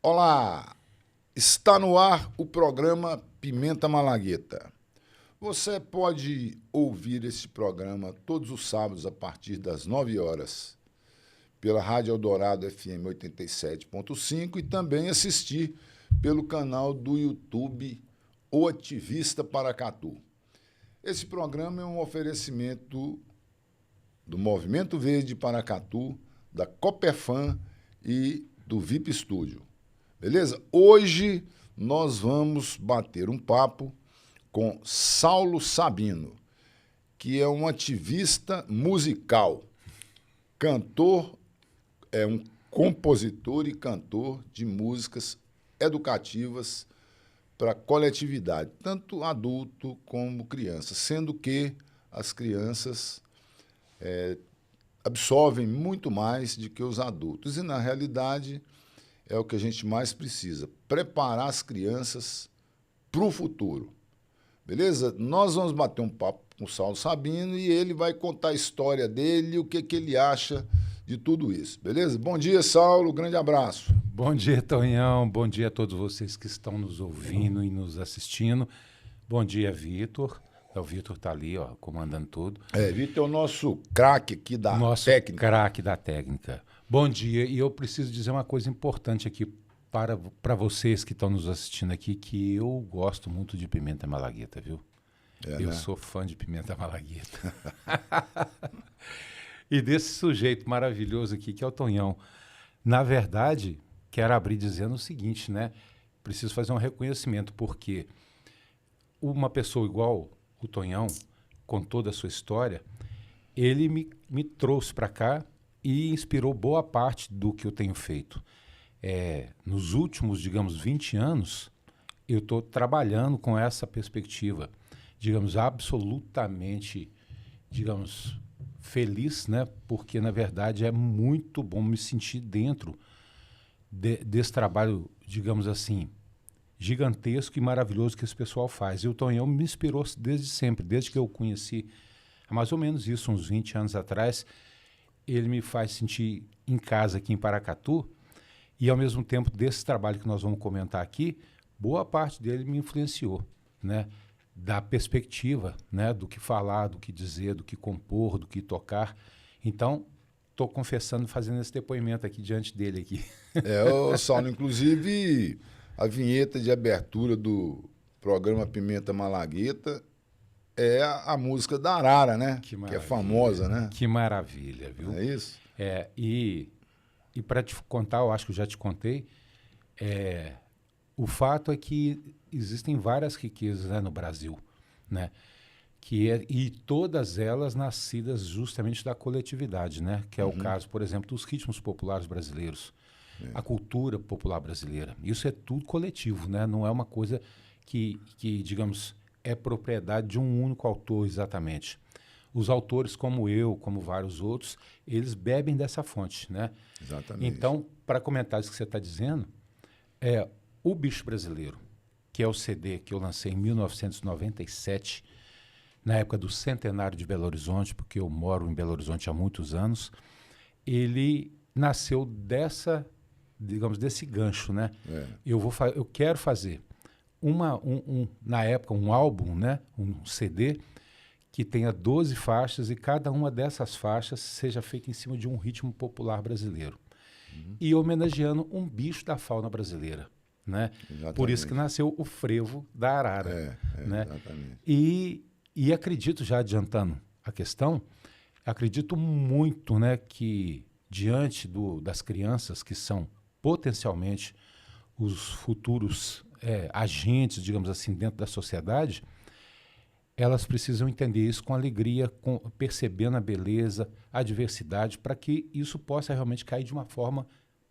Olá, está no ar o programa Pimenta Malagueta. Você pode ouvir esse programa todos os sábados a partir das 9 horas pela Rádio Eldorado FM 87.5 e também assistir pelo canal do YouTube O Ativista Paracatu. Esse programa é um oferecimento do Movimento Verde Paracatu, da Coperfan e do VIP Studio. Beleza? Hoje nós vamos bater um papo com Saulo Sabino, que é um ativista musical, cantor, é um compositor e cantor de músicas educativas para a coletividade, tanto adulto como criança, sendo que as crianças absorvem muito mais do que os adultos. E, na realidade, é o que a gente mais precisa, preparar as crianças para o futuro. Beleza? Nós vamos bater um papo com o Saulo Sabino e ele vai contar a história dele e o que ele acha de tudo isso. Beleza? Bom dia, Saulo. Grande abraço. Bom dia, Tonhão. Bom dia a todos vocês que estão nos ouvindo e nos assistindo. Bom dia, Vitor. O Vitor está ali, ó, comandando tudo. Vitor é o nosso craque aqui da técnica. Craque da técnica. Bom dia. E eu preciso dizer uma coisa importante aqui para vocês que estão nos assistindo aqui, que eu gosto muito de pimenta malagueta, viu? Eu sou fã de pimenta malagueta. E desse sujeito maravilhoso aqui, que é o Tonhão. Na verdade, quero abrir dizendo o seguinte, né? Preciso fazer um reconhecimento, porque uma pessoa igual o Tonhão, com toda a sua história, ele me trouxe para cá e inspirou boa parte do que eu tenho feito. Nos últimos, digamos, 20 anos, eu estou trabalhando com essa perspectiva, digamos, absolutamente, digamos, feliz, né? Porque, na verdade, é muito bom me sentir dentro desse trabalho, digamos assim, gigantesco e maravilhoso que esse pessoal faz. E o Tonhão me inspirou desde sempre, desde que eu o conheci, há mais ou menos isso, uns 20 anos atrás. Ele me faz sentir em casa aqui em Paracatu e, ao mesmo tempo, desse trabalho que nós vamos comentar aqui, boa parte dele me influenciou, né? Da perspectiva, né? Do que falar, do que dizer, do que compor, do que tocar. Então, estou confessando, fazendo esse depoimento aqui diante dele aqui. Saulo, inclusive, a vinheta de abertura do programa Pimenta Malagueta é a música da Arara, né? Que é famosa, né? Que maravilha, viu? É isso? E para te contar, eu acho que eu já te contei, o fato é que existem várias riquezas, né, no Brasil, né? E todas elas nascidas justamente da coletividade, né? Que é o caso, por exemplo, dos ritmos populares brasileiros, a cultura popular brasileira. Isso é tudo coletivo, né? Não é uma coisa que, digamos, é propriedade de um único autor exatamente. Os autores, como eu, como vários outros, eles bebem dessa fonte, né? Exatamente. Então, para comentar isso que você está dizendo, O Bicho Brasileiro, que é o CD que eu lancei em 1997, na época do centenário de Belo Horizonte, porque eu moro em Belo Horizonte há muitos anos, ele nasceu desse gancho, né? Eu quero fazer na época, um álbum, né? Um CD que tenha 12 faixas e cada uma dessas faixas seja feita em cima de um ritmo popular brasileiro. E homenageando um bicho da fauna brasileira, né? Por isso que nasceu o frevo da arara. Né? Exatamente. E acredito, já adiantando a questão, acredito muito, né, que diante das crianças que são potencialmente os futuros agentes, digamos assim, dentro da sociedade, elas precisam entender isso com alegria, percebendo a beleza, a diversidade, para que isso possa realmente cair de uma forma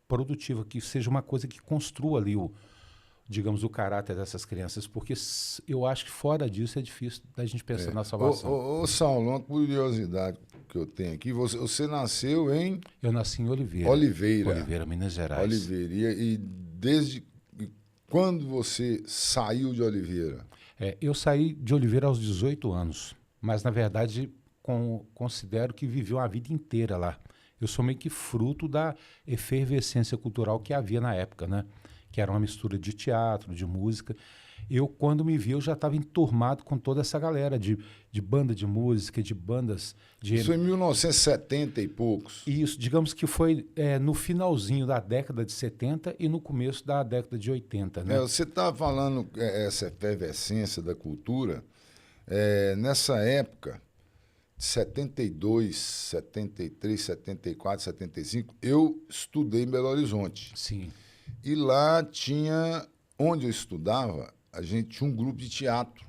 produtiva, que seja uma coisa que construa ali digamos, o caráter dessas crianças, porque eu acho que fora disso é difícil da gente pensar na salvação. Saulo, uma curiosidade que eu tenho aqui, você nasceu em... Eu nasci em Oliveira. Oliveira, Minas Gerais. Oliveira. E desde quando você saiu de Oliveira? Eu saí de Oliveira aos 18 anos, mas, na verdade, considero que vivi uma vida inteira lá. Eu sou meio que fruto da efervescência cultural que havia na época, né? que era uma mistura de teatro, de música. Eu, quando me vi, eu já estava enturmado com toda essa galera de banda de música, de bandas de... Isso em 1970 e poucos. Isso, digamos que foi no finalzinho da década de 70 e no começo da década de 80, né? Você estava falando essa efervescência da cultura. Nessa época, de 72, 73, 74, 75, eu estudei em Belo Horizonte. Sim. E lá tinha, onde eu estudava, a gente tinha um grupo de teatro.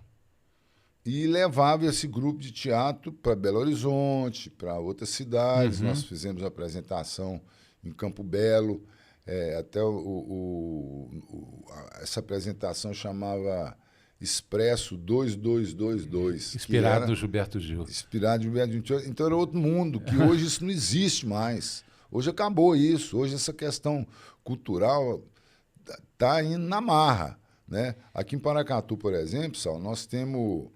E levava esse grupo de teatro para Belo Horizonte, para outras cidades. Nós fizemos apresentação em Campo Belo. Até essa apresentação chamava Expresso 2222. Inspirado no Gilberto Gil. Inspirado no Gilberto Gil. Então era outro mundo, que hoje isso não existe mais. Hoje acabou isso. Hoje essa questão cultural está indo na marra, né? Aqui em Paracatu, por exemplo, Sal, nós temos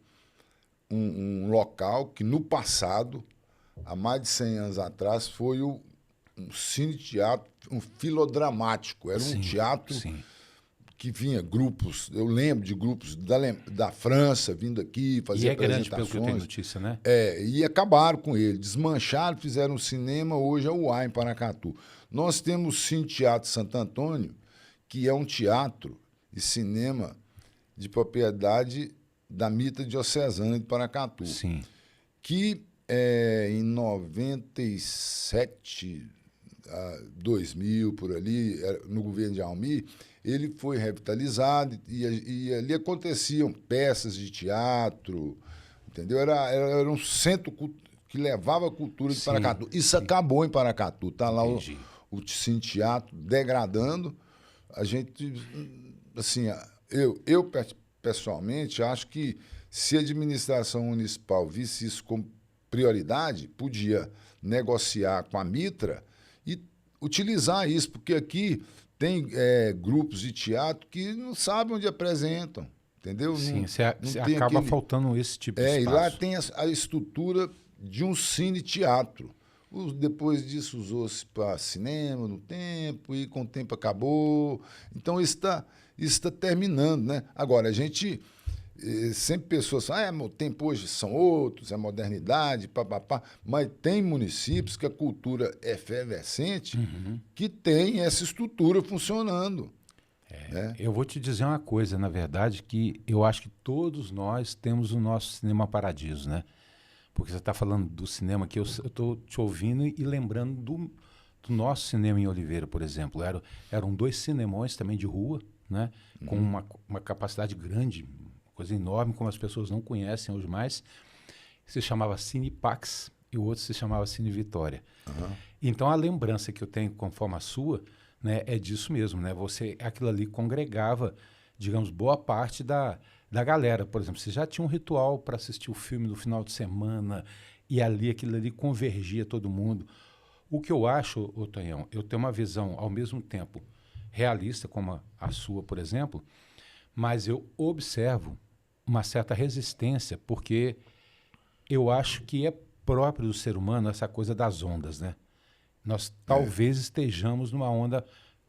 um local que, no passado, há mais de 100 anos atrás, foi um cine-teatro, um filodramático. Era um teatro que vinha grupos, eu lembro de grupos da França vindo aqui fazer apresentações. E é grande, pelo que eu tenho notícia, né? E acabaram com ele. Desmancharam, fizeram um cinema, hoje é o A em Paracatu. Nós temos o Cine Teatro Santo Antônio, que é um teatro e cinema de propriedade da Mitra Diocesana de Paracatu. Sim. Que em 97, 2000, por ali, no governo de Almir, ele foi revitalizado e ali aconteciam peças de teatro, entendeu? Era um centro que levava a cultura de Paracatu. Isso acabou em Paracatu. Está lá o Cine Teatro degradando. A gente, assim, eu pessoalmente acho que se a administração municipal visse isso como prioridade, podia negociar com a Mitra e utilizar isso, porque aqui tem grupos de teatro que não sabem onde apresentam, entendeu? Sim, você acaba faltando esse tipo de espaço. E lá tem a estrutura de um cine-teatro. Depois disso usou-se para cinema no tempo, e com o tempo acabou. Então, isso está terminando, né? Agora, a gente sempre pessoas falam, o tempo hoje são outros, é modernidade, papapá, mas tem municípios que a cultura é efervescente que tem essa estrutura funcionando. Né? Eu vou te dizer uma coisa, na verdade, que eu acho que todos nós temos o nosso Cinema Paradiso, né? Porque você está falando do cinema que eu estou te ouvindo e lembrando do nosso cinema em Oliveira, por exemplo. Eram 2 cinemões também de rua, né? Com uma capacidade grande, coisa enorme, como as pessoas não conhecem hoje mais. Se chamava Cinepax e o outro se chamava Cine Vitória. Então, a lembrança que eu tenho, conforme a sua, né, é disso mesmo, né? Aquilo ali congregava, digamos, boa parte da galera. Por exemplo, você já tinha um ritual para assistir o filme no final de semana e aquilo ali convergia todo mundo. O que eu acho, Tonhão, eu tenho uma visão ao mesmo tempo realista, como a sua, por exemplo, mas eu observo uma certa resistência, porque eu acho que é próprio do ser humano essa coisa das ondas, né? Nós talvez estejamos numa onda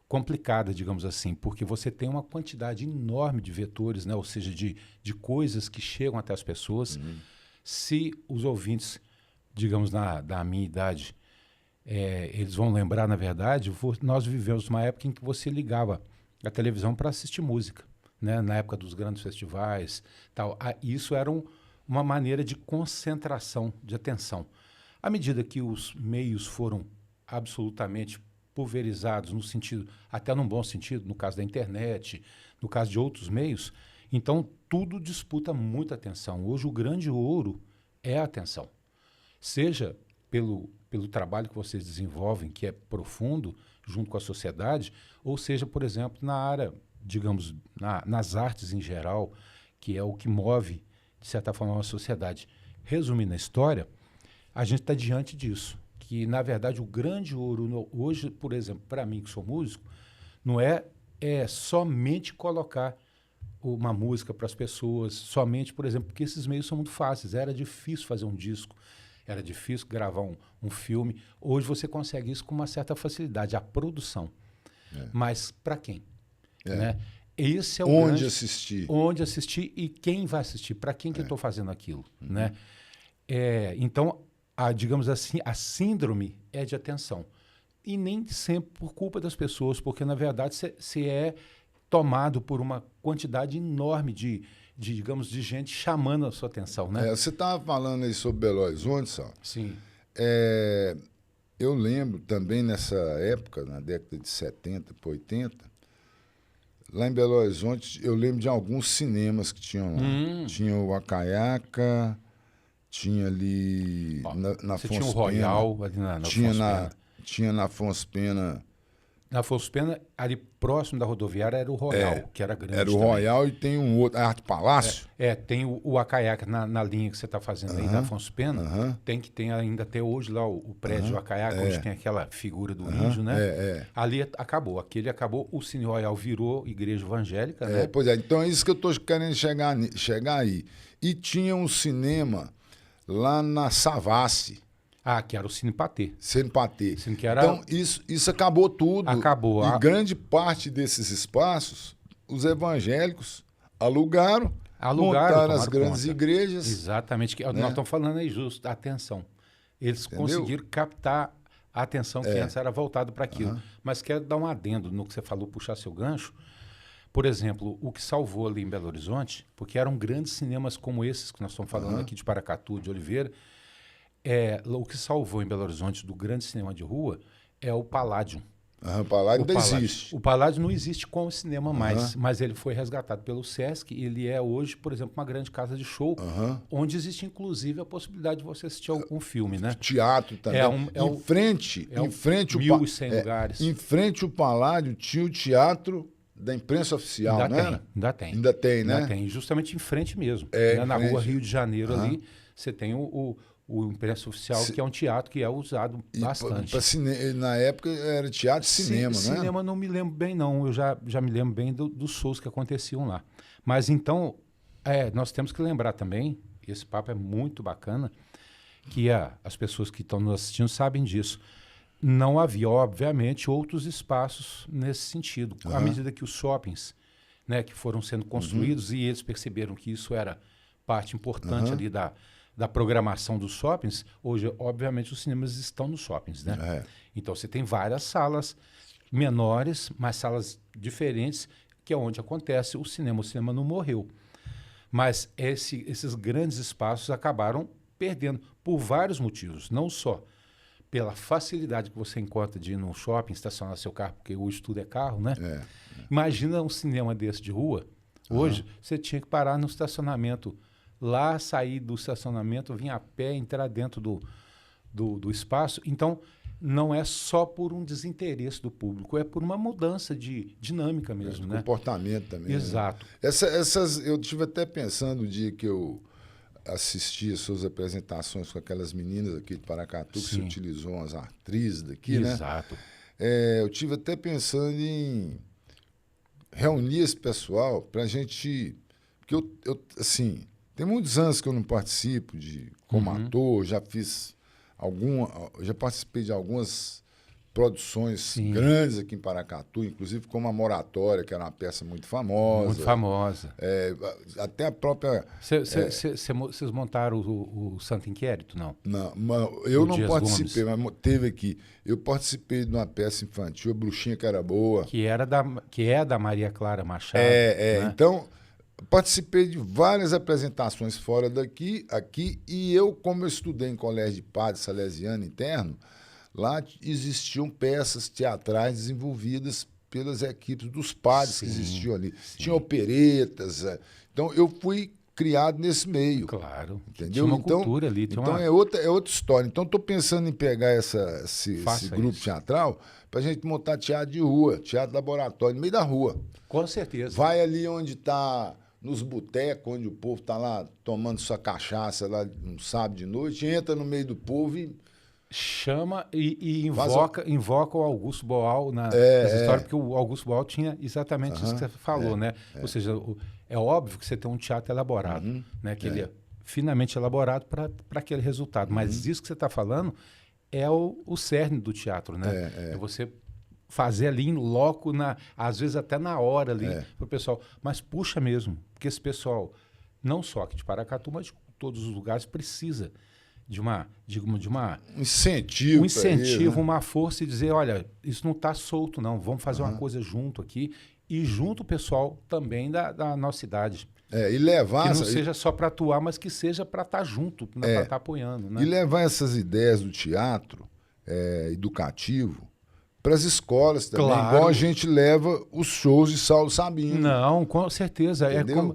complicada, digamos assim, porque você tem uma quantidade enorme de vetores, né? Ou seja, de coisas que chegam até as pessoas. Se os ouvintes, digamos, da minha idade, eles vão lembrar, na verdade, nós vivemos uma época em que você ligava a televisão para assistir música, né? Na época dos grandes festivais, tal. Isso era uma maneira de concentração de atenção. À medida que os meios foram absolutamente pulverizados, no sentido, até num bom sentido, no caso da internet, no caso de outros meios, então tudo disputa muita atenção. Hoje o grande ouro é a atenção. Seja pelo trabalho que vocês desenvolvem, que é profundo, junto com a sociedade, ou seja, por exemplo, na área, digamos, nas artes em geral, que é o que move, de certa forma, a sociedade. Resumindo a história, a gente está diante disso. Que, na verdade, o grande ouro hoje, por exemplo, para mim que sou músico, não é somente colocar uma música para as pessoas, somente, por exemplo, porque esses meios são muito fáceis. Era difícil fazer um disco, era difícil gravar um filme. Hoje você consegue isso com uma certa facilidade, a produção. Mas para quem? né? Esse é o Onde grande, assistir. onde assistir e quem vai assistir, para quem que eu estou fazendo aquilo, né? Então, digamos assim, a síndrome é de atenção. E nem sempre por culpa das pessoas, porque, na verdade, você é tomado por uma quantidade enorme digamos, de gente chamando a sua atenção, né? Você estava falando aí sobre Belo Horizonte, Sal. Sim. Eu lembro também nessa época, na década de 70 para 80, lá em Belo Horizonte, eu lembro de alguns cinemas que tinham lá. Tinha o Acaiaca, tinha ali na Você Afonso tinha o Royal ali na tinha Afonso Pena. tinha na Afonso Pena. Na Afonso Pena, ali próximo da rodoviária, era o Royal, que era grande. Era o também. Royal e tem um outro, Arte Palácio. Tem o Acaiaca na linha que você está fazendo aí da Afonso Pena. Tem que ter ainda até hoje lá o prédio do Acaiaca, onde tem aquela figura do índio, né? Ali acabou. Aquele acabou. O Cine Royal virou igreja evangélica, né? Pois é, então é isso que eu estou querendo chegar aí. E tinha um cinema lá na Savassi. Que era o Cine Patê. Cine Patê. Que era... Então, isso acabou tudo. Acabou. E grande parte desses espaços, os evangélicos alugaram montaram as grandes igrejas. Exatamente. Nós estamos falando aí justo, atenção. Eles conseguiram captar a atenção que antes era voltada para aquilo. Mas quero dar um adendo no que você falou, puxar seu gancho. Por exemplo, o que salvou ali em Belo Horizonte, porque eram grandes cinemas como esses que nós estamos falando aqui de Paracatu, de Oliveira, o que salvou em Belo Horizonte do grande cinema de rua é o Palladium. O Palladium ainda existe. O Palladium não existe como cinema mais, mas ele foi resgatado pelo Sesc e ele é hoje, por exemplo, uma grande casa de show, onde existe inclusive a possibilidade de você assistir algum filme, né? Teatro também. Em frente 1.100 lugares. Em frente ao Palladium tinha o teatro da imprensa oficial, né? Ainda tem. Ainda tem, né? Ainda tem, justamente em frente mesmo. Na frente. rua Rio de Janeiro ali, você tem o Imprensa Oficial, que é um teatro que é usado bastante. Na época era teatro e cinema, né? Cinema não me lembro bem, não. Eu já me lembro bem dos shows que aconteciam lá. Mas então, nós temos que lembrar também, esse papo é muito bacana, que as pessoas que estão nos assistindo sabem disso. Não havia, obviamente, outros espaços nesse sentido. À medida que os shoppings, né, que foram sendo construídos e eles perceberam que isso era parte importante ali da programação dos shoppings, hoje, obviamente, os cinemas estão nos shoppings, né? Então, você tem várias salas menores, mas salas diferentes, que é onde acontece o cinema. O cinema não morreu. Mas esses grandes espaços acabaram perdendo por vários motivos, não só pela facilidade que você encontra de ir no shopping, estacionar seu carro, porque hoje tudo é carro, né? Imagina um cinema desse de rua. Hoje, você tinha que parar no estacionamento, lá sair do estacionamento, vir a pé, entrar dentro do espaço. Então, não é só por um desinteresse do público, é por uma mudança de dinâmica mesmo, né? Comportamento também. Exato. Né? Eu estive até pensando o dia que eu assisti as suas apresentações com aquelas meninas aqui de Paracatu, que você utilizou umas atrizes daqui, né? Exato. Eu estive até pensando em reunir esse pessoal para a gente... Porque eu, assim... Tem muitos anos que eu não participo como ator, já participei de algumas produções grandes aqui em Paracatu, inclusive como a Moratória, que era uma peça muito famosa. Muito famosa. Até a própria... Vocês montaram o Santo Inquérito, não? Não, eu não Dias participei, mas teve aqui. Eu participei de uma peça infantil, A Bruxinha que era boa. Que é da Maria Clara Machado. Né? Então... Participei de várias apresentações fora aqui, e como eu estudei em colégio de padre salesiano interno, lá existiam peças teatrais desenvolvidas pelas equipes dos padres que existiam ali. Tinha operetas. Então, eu fui criado nesse meio. Claro. Entendeu? Tinha uma cultura ali. É outra história. Então, estou pensando em pegar esse grupo teatral para a gente montar teatro de rua, teatro laboratório, no meio da rua. Com certeza. Vai ali onde está... nos botecos, onde o povo está lá tomando sua cachaça lá no sábado de noite, entra no meio do povo e... Chama e invoca o Augusto Boal nessa história, porque o Augusto Boal tinha exatamente isso que você falou, né? Ou seja, é óbvio que você tem um teatro elaborado, né? Que ele é finamente elaborado para aquele resultado. Mas isso que você está falando é o cerne do teatro, né? É você fazer ali em loco, às vezes até na hora ali, para o pessoal. Mas puxa mesmo, porque esse pessoal, não só aqui de Paracatu, mas de todos os lugares, precisa de uma Um incentivo, incentivo, né? uma força e dizer, olha, isso não está solto não, vamos fazer uma coisa junto aqui e junto o pessoal também da nossa cidade. E levar... Que não seja só para atuar, mas que seja para estar junto, para estar apoiando. Né? E levar essas ideias do teatro educativo para as escolas também, Claro. igual a gente leva os shows de Saulo Sabino. Não, com certeza. Entendeu?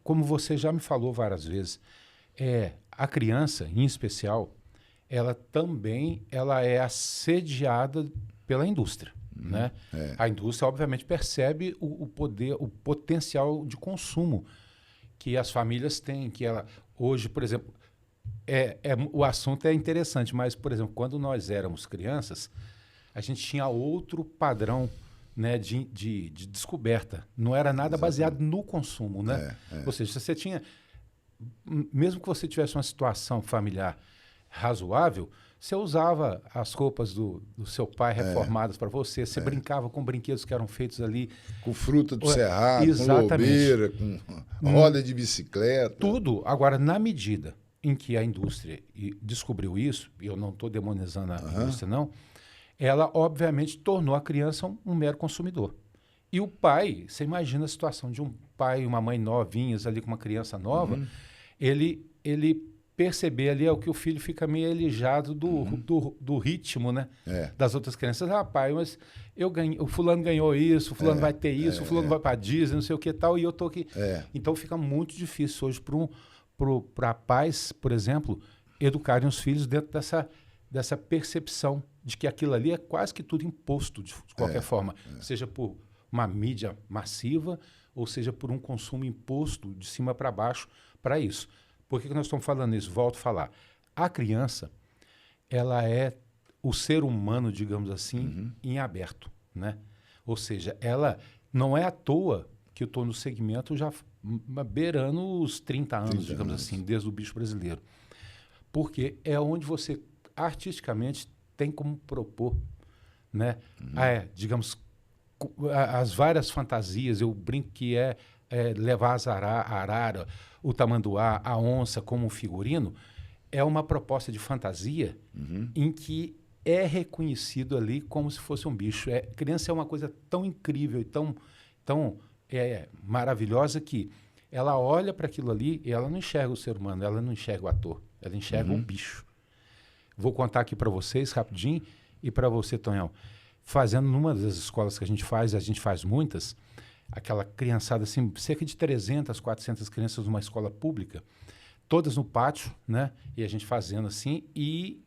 Como você já me falou várias vezes. A criança, em especial, ela também é assediada pela indústria. Né? A indústria, obviamente, percebe o poder, o potencial de consumo que as famílias têm. Que ela, hoje, por exemplo, o assunto é interessante, mas, por exemplo, quando nós éramos crianças, a gente tinha outro padrão, né, de descoberta. Não era nada baseado no consumo. Né? Ou seja, você tinha... Mesmo que você tivesse uma situação familiar razoável, você usava as roupas do seu pai reformadas para você, você brincava com brinquedos que eram feitos ali. Com fruta do cerrado, com lobeira, com roda de bicicleta. Tudo. Agora, na medida em que a indústria descobriu isso, e eu não estou demonizando a indústria, não, ela, obviamente, tornou a criança um mero consumidor. E o pai, você imagina a situação de um pai e uma mãe novinhos ali com uma criança nova, ele perceber ali que o filho fica meio alijado do ritmo, né? Das outras crianças. Ah, pai, mas eu ganhei, o fulano ganhou isso, o fulano vai ter isso, o fulano vai para Disney, não sei o que tal, e eu tô aqui. Então fica muito difícil hoje para pais, por exemplo, educarem os filhos dentro dessa percepção de que aquilo ali é quase que tudo imposto de qualquer forma, seja por uma mídia massiva ou seja por um consumo imposto de cima para baixo para isso. Por que nós estamos falando isso? Volto a falar. A criança, ela é o ser humano, digamos assim, em aberto, né? Ou seja, ela não é à toa que eu estou no segmento já beirando os 30 anos, digamos assim, desde o bicho brasileiro. Porque é onde você artisticamente tem como propor, né? Digamos, as várias fantasias, eu brinco que levar a arara, o tamanduá, a onça como figurino, é uma proposta de fantasia em que é reconhecido ali como se fosse um bicho. Criança é uma coisa tão incrível e tão maravilhosa que ela olha para aquilo ali e ela não enxerga o ser humano, ela não enxerga o ator, ela enxerga um bicho. Vou contar aqui para vocês rapidinho e para você, Tonhão. Fazendo numa das escolas que a gente faz muitas, aquela criançada, assim, cerca de 300, 400 crianças numa escola pública, todas no pátio, né? E a gente fazendo assim, e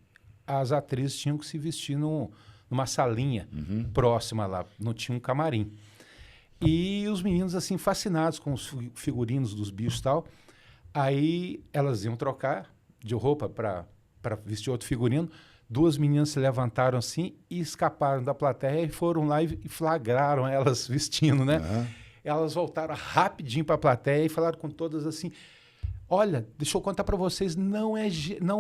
as atrizes tinham que se vestir numa salinha próxima lá, não tinha um camarim. E os meninos, assim, fascinados com os figurinos dos bichos e tal. Aí elas iam trocar de roupa para vestir outro figurino. Duas meninas se levantaram assim e escaparam da plateia e foram lá e flagraram elas vestindo, né? Elas voltaram rapidinho para a plateia e falaram com todas assim: olha, deixa eu contar para vocês, não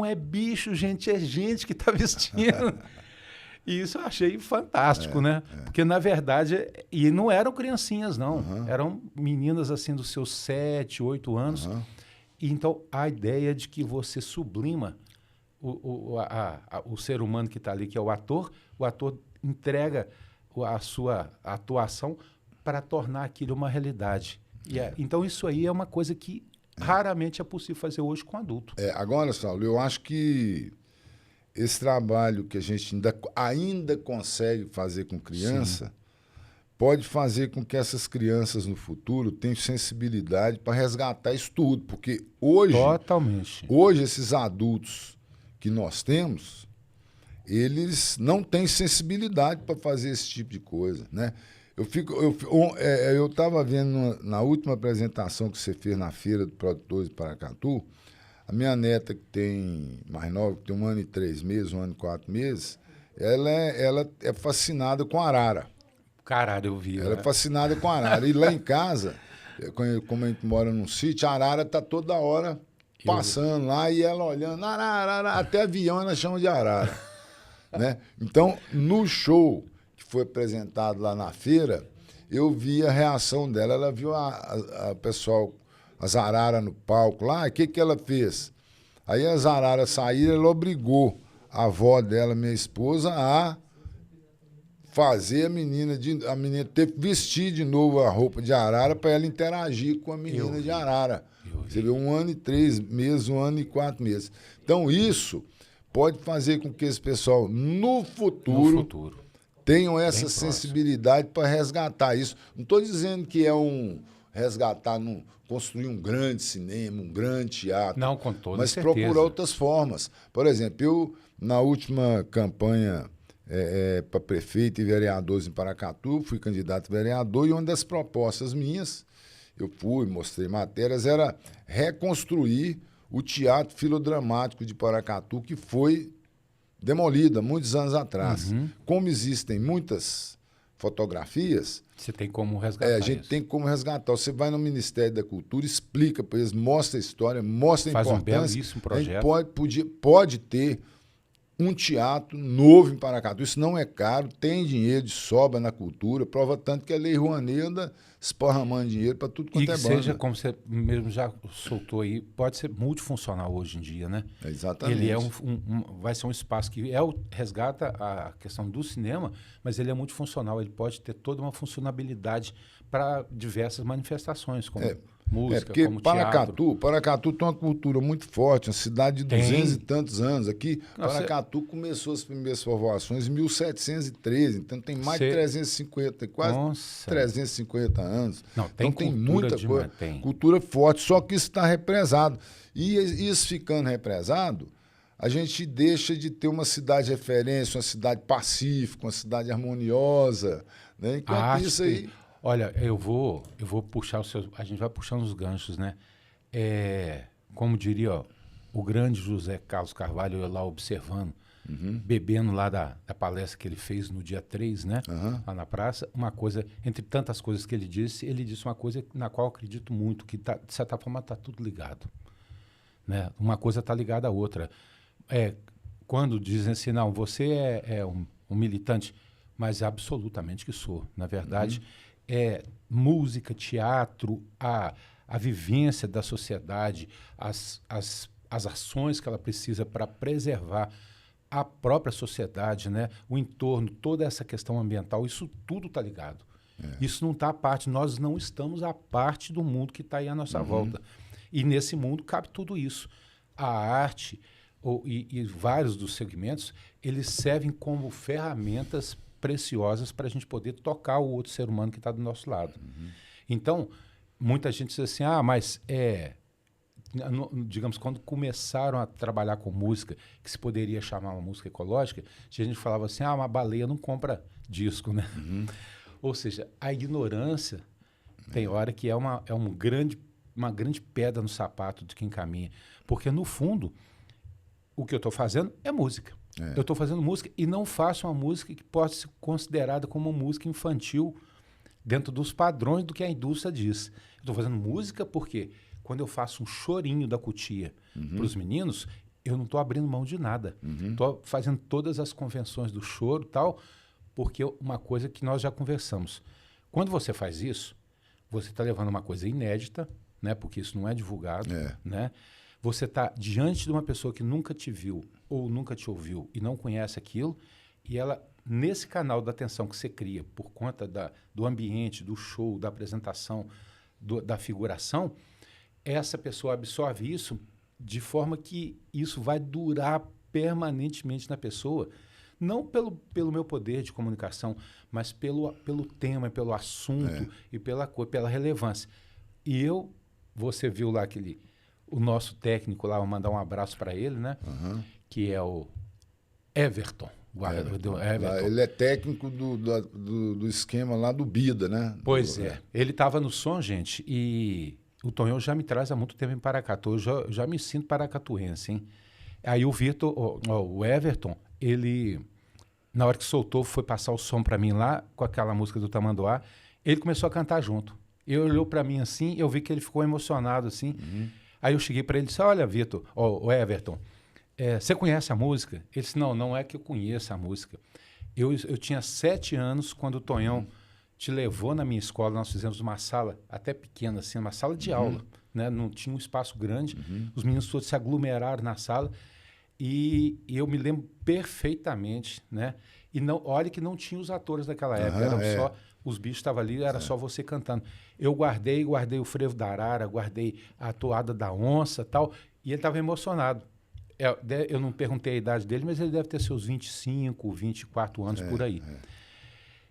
é bicho, gente, é gente que está vestindo. E isso eu achei fantástico, né? Porque, na verdade, e não eram criancinhas, não. Eram meninas assim dos seus 7, 8 anos. E, então, a ideia de que você sublima o ser humano que está ali, que é o ator entrega a sua atuação para tornar aquilo uma realidade. Então, isso aí é uma coisa que raramente é possível fazer hoje com adulto. Agora, Saulo, eu acho que esse trabalho que a gente ainda consegue fazer com criança pode fazer com que essas crianças no futuro tenham sensibilidade para resgatar isso tudo. Porque hoje esses adultos que nós temos, eles não têm sensibilidade para fazer esse tipo de coisa, né? Eu estava vendo na última apresentação que você fez na Feira de Produtores de Paracatu, a minha neta, que tem mais nova, que tem 1 ano e 3 meses, 1 ano e 4 meses, ela é fascinada com arara. Caralho, eu vi. Ela é fascinada com arara. E lá em casa, como a gente mora num sítio, a arara está toda hora passando lá e ela olhando, arara, até avião ela chama de arara. Né? Então, no show que foi apresentado lá na feira, eu vi a reação dela. Ela viu a pessoal, as araras no palco lá, o que que ela fez? Aí as araras saíram, ela obrigou a avó dela, minha esposa, a fazer a menina ter que vestir de novo a roupa de arara para ela interagir com a menina de arara. Você vê 1 ano e 3 meses, 1 ano e 4 meses. Então, isso pode fazer com que esse pessoal, no futuro tenham essa sensibilidade para resgatar isso. Não estou dizendo que é construir um grande cinema, um grande teatro. Não, com toda mas certeza. procurar outras formas. Por exemplo, eu, na última campanha para prefeito e vereadores em Paracatu, fui candidato a vereador, e uma das propostas minhas, eu mostrei matérias, era reconstruir o Teatro Filodramático de Paracatu, que foi demolido há muitos anos atrás. Como existem muitas fotografias, você tem como resgatar a gente tem como resgatar. Você vai no Ministério da Cultura, explica para eles, mostra a história, mostra a importância. Faz um belíssimo projeto. A gente pode ter um teatro novo em Paracatu. Isso não é caro, tem dinheiro de sobra na cultura, prova tanto que a Lei Rouanet anda esparramando dinheiro para tudo quanto é banda. E seja, como você mesmo já soltou aí, pode ser multifuncional hoje em dia, né? Exatamente. Ele vai ser um espaço que resgata a questão do cinema, mas ele é multifuncional, ele pode ter toda uma funcionalidade para diversas manifestações, como música, porque como teatro. Paracatu tem uma cultura muito forte, uma cidade de 200 e tantos anos. Aqui, Paracatu começou as primeiras povoações em 1713, então tem mais de 350, quase 350 anos. Não, então tem muita coisa. Cultura forte, só que isso está represado. E isso ficando represado, a gente deixa de ter uma cidade referência, uma cidade pacífica, uma cidade harmoniosa. Né? Enquanto isso aí... Olha, eu vou puxar a gente vai puxando os ganchos, né? Como diria o grande José Carlos Carvalho, eu lá observando, bebendo lá da palestra que ele fez no dia 3, né? Lá na praça, uma coisa, entre tantas coisas que ele disse uma coisa na qual eu acredito muito, que de certa forma está tudo ligado. Né? Uma coisa está ligada à outra. Quando dizem assim, não, você é um militante, mas absolutamente que sou. Na verdade, música, teatro, a vivência da sociedade, as ações que ela precisa para preservar a própria sociedade, né? O entorno, toda essa questão ambiental, isso tudo está ligado. Isso não está à parte, nós não estamos à parte do mundo que está aí à nossa volta. E nesse mundo cabe tudo isso. A arte e vários dos segmentos, eles servem como ferramentas preciosas para a gente poder tocar o outro ser humano que está do nosso lado. Então, muita gente diz assim, mas digamos, quando começaram a trabalhar com música, que se poderia chamar uma música ecológica, a gente falava assim, uma baleia não compra disco, né? Ou seja, a ignorância tem hora que é uma grande pedra no sapato de quem caminha. Porque, no fundo, o que eu estou fazendo é música. Eu estou fazendo música e não faço uma música que possa ser considerada como música infantil dentro dos padrões do que a indústria diz. Eu estou fazendo música porque quando eu faço um chorinho da cutia para os meninos, eu não estou abrindo mão de nada. Estou fazendo todas as convenções do choro e tal, porque uma coisa que nós já conversamos. Quando você faz isso, você está levando uma coisa inédita, né, porque isso não é divulgado, né? Você está diante de uma pessoa que nunca te viu ou nunca te ouviu e não conhece aquilo, e ela, nesse canal da atenção que você cria por conta do ambiente, do show, da apresentação, da figuração, essa pessoa absorve isso de forma que isso vai durar permanentemente na pessoa, não pelo meu poder de comunicação, mas pelo tema, pelo assunto e pela relevância. E você viu lá o nosso técnico lá, vou mandar um abraço para ele, né? Que é o Everton. Everton. Ele é técnico do esquema lá do Bida, né? Pois é. Ele estava no som, gente, e o Tonhão já me traz há muito tempo em Paracatu. Eu já me sinto paracatuense, hein? Aí o Everton, ele, na hora que soltou, foi passar o som para mim lá, com aquela música do Tamanduá, ele começou a cantar junto. Ele olhou para mim assim, eu vi que ele ficou emocionado assim. Aí eu cheguei para ele e disse, olha, Vitor, o Everton, você conhece a música? Ele disse, não é que eu conheça a música. Eu tinha 7 anos quando o Tonhão te levou na minha escola. Nós fizemos uma sala até pequena, assim, uma sala de aula, né? Não tinha um espaço grande. Os meninos todos se aglomeraram na sala e eu me lembro perfeitamente, né? E não, olha que não tinha os atores daquela época, eram só os bichos estavam ali, era só você cantando. Eu guardei o frevo da arara, guardei a toada da onça, tal, e ele estava emocionado. Eu não perguntei a idade dele, mas ele deve ter seus 25, 24 anos por aí.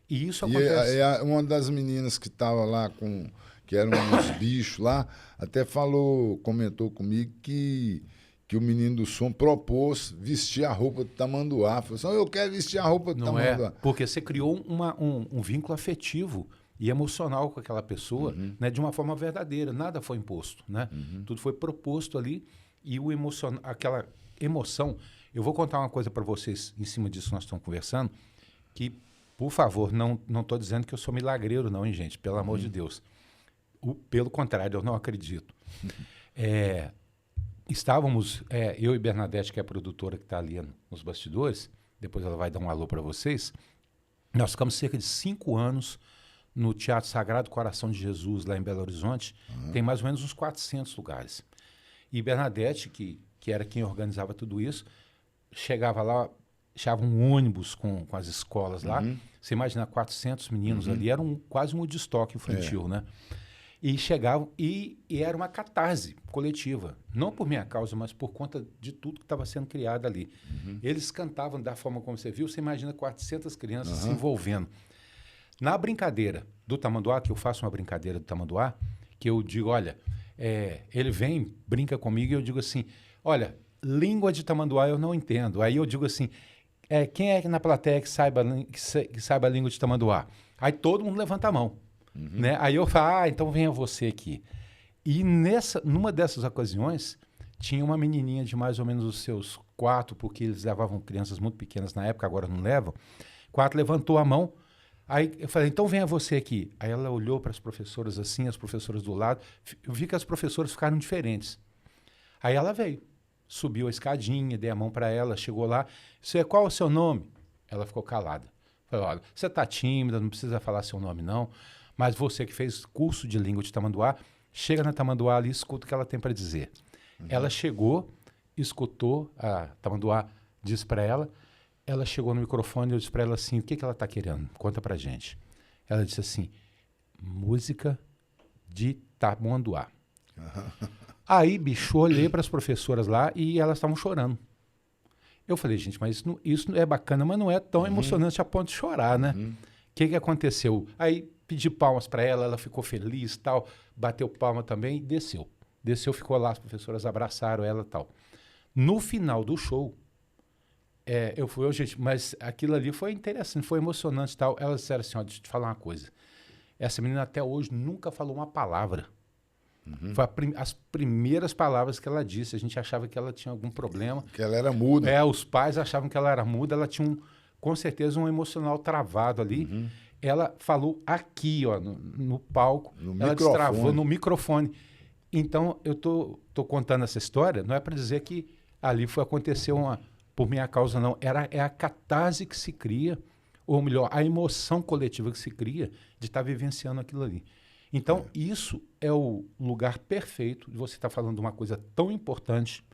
E isso acontece. E uma das meninas que estava lá que eram uns bichos lá, até comentou comigo que o menino do som propôs vestir a roupa do tamanduá. Falou assim, eu quero vestir a roupa do tamanduá. Porque você criou um vínculo afetivo e emocional com aquela pessoa, né, de uma forma verdadeira. Nada foi imposto, né? Tudo foi proposto ali e aquela emoção. Eu vou contar uma coisa para vocês em cima disso que nós estamos conversando, que, por favor, não estou dizendo que eu sou milagreiro não, hein, gente? Pelo amor de Deus. Pelo contrário, eu não acredito. Estávamos, eu e Bernadette, que é a produtora que está ali nos bastidores, depois ela vai dar um alô para vocês, nós ficamos cerca de 5 anos no Teatro Sagrado Coração de Jesus, lá em Belo Horizonte. Tem mais ou menos uns 400 lugares. E Bernadette, que era quem organizava tudo isso, chegava lá, deixava um ônibus com as escolas lá. Você imagina, 400 meninos ali, era quase um Woodstock infantil, né? E chegavam, e era uma catarse coletiva. Não por minha causa, mas por conta de tudo que estava sendo criado ali. Eles cantavam da forma como você viu, você imagina 400 crianças se envolvendo. Na brincadeira do tamanduá, que eu faço uma brincadeira do tamanduá, que eu digo, olha, ele vem, brinca comigo e eu digo assim, olha, língua de tamanduá eu não entendo. Aí eu digo assim, quem é que na plateia que saiba a língua de tamanduá? Aí todo mundo levanta a mão. Né? Aí eu falo, então venha você aqui. E numa dessas ocasiões, tinha uma menininha de mais ou menos os seus 4, porque eles levavam crianças muito pequenas na época, agora não levam. 4 levantou a mão. Aí eu falei, então venha você aqui. Aí ela olhou para as professoras assim, as professoras do lado. Eu vi que as professoras ficaram diferentes. Aí ela veio, subiu a escadinha, dei a mão para ela, chegou lá. Qual é o seu nome? Ela ficou calada. Falei, olha, você está tímida, não precisa falar seu nome não. Mas você que fez curso de língua de tamanduá, chega na tamanduá ali e escuta o que ela tem para dizer. Ela chegou, escutou, a tamanduá disse para ela chegou no microfone e eu disse para ela assim, o que ela está querendo? Conta para gente. Ela disse assim, música de tamanduá. Aí, bicho, olhei para as professoras lá e elas estavam chorando. Eu falei, gente, mas isso é bacana, mas não é tão emocionante a ponto de chorar, né? O que aconteceu? Aí pedi palmas para ela, ela ficou feliz, tal, bateu palma também e desceu. Desceu, ficou lá, as professoras abraçaram ela e tal. No final do show, eu fui, gente, mas aquilo ali foi interessante, foi emocionante e tal. Elas disseram assim, ó, deixa eu te falar uma coisa. Essa menina até hoje nunca falou uma palavra. Foi as primeiras palavras que ela disse. A gente achava que ela tinha algum problema. Que ela era muda. Os pais achavam que ela era muda, ela tinha com certeza um emocional travado ali. Ela falou aqui, ó, no palco, ela destravou no microfone. Então, eu tô contando essa história, não é para dizer que ali aconteceu por minha causa, não. É a catarse que se cria, ou melhor, a emoção coletiva que se cria de estar vivenciando aquilo ali. Então, isso é o lugar perfeito de você estar falando de uma coisa tão importante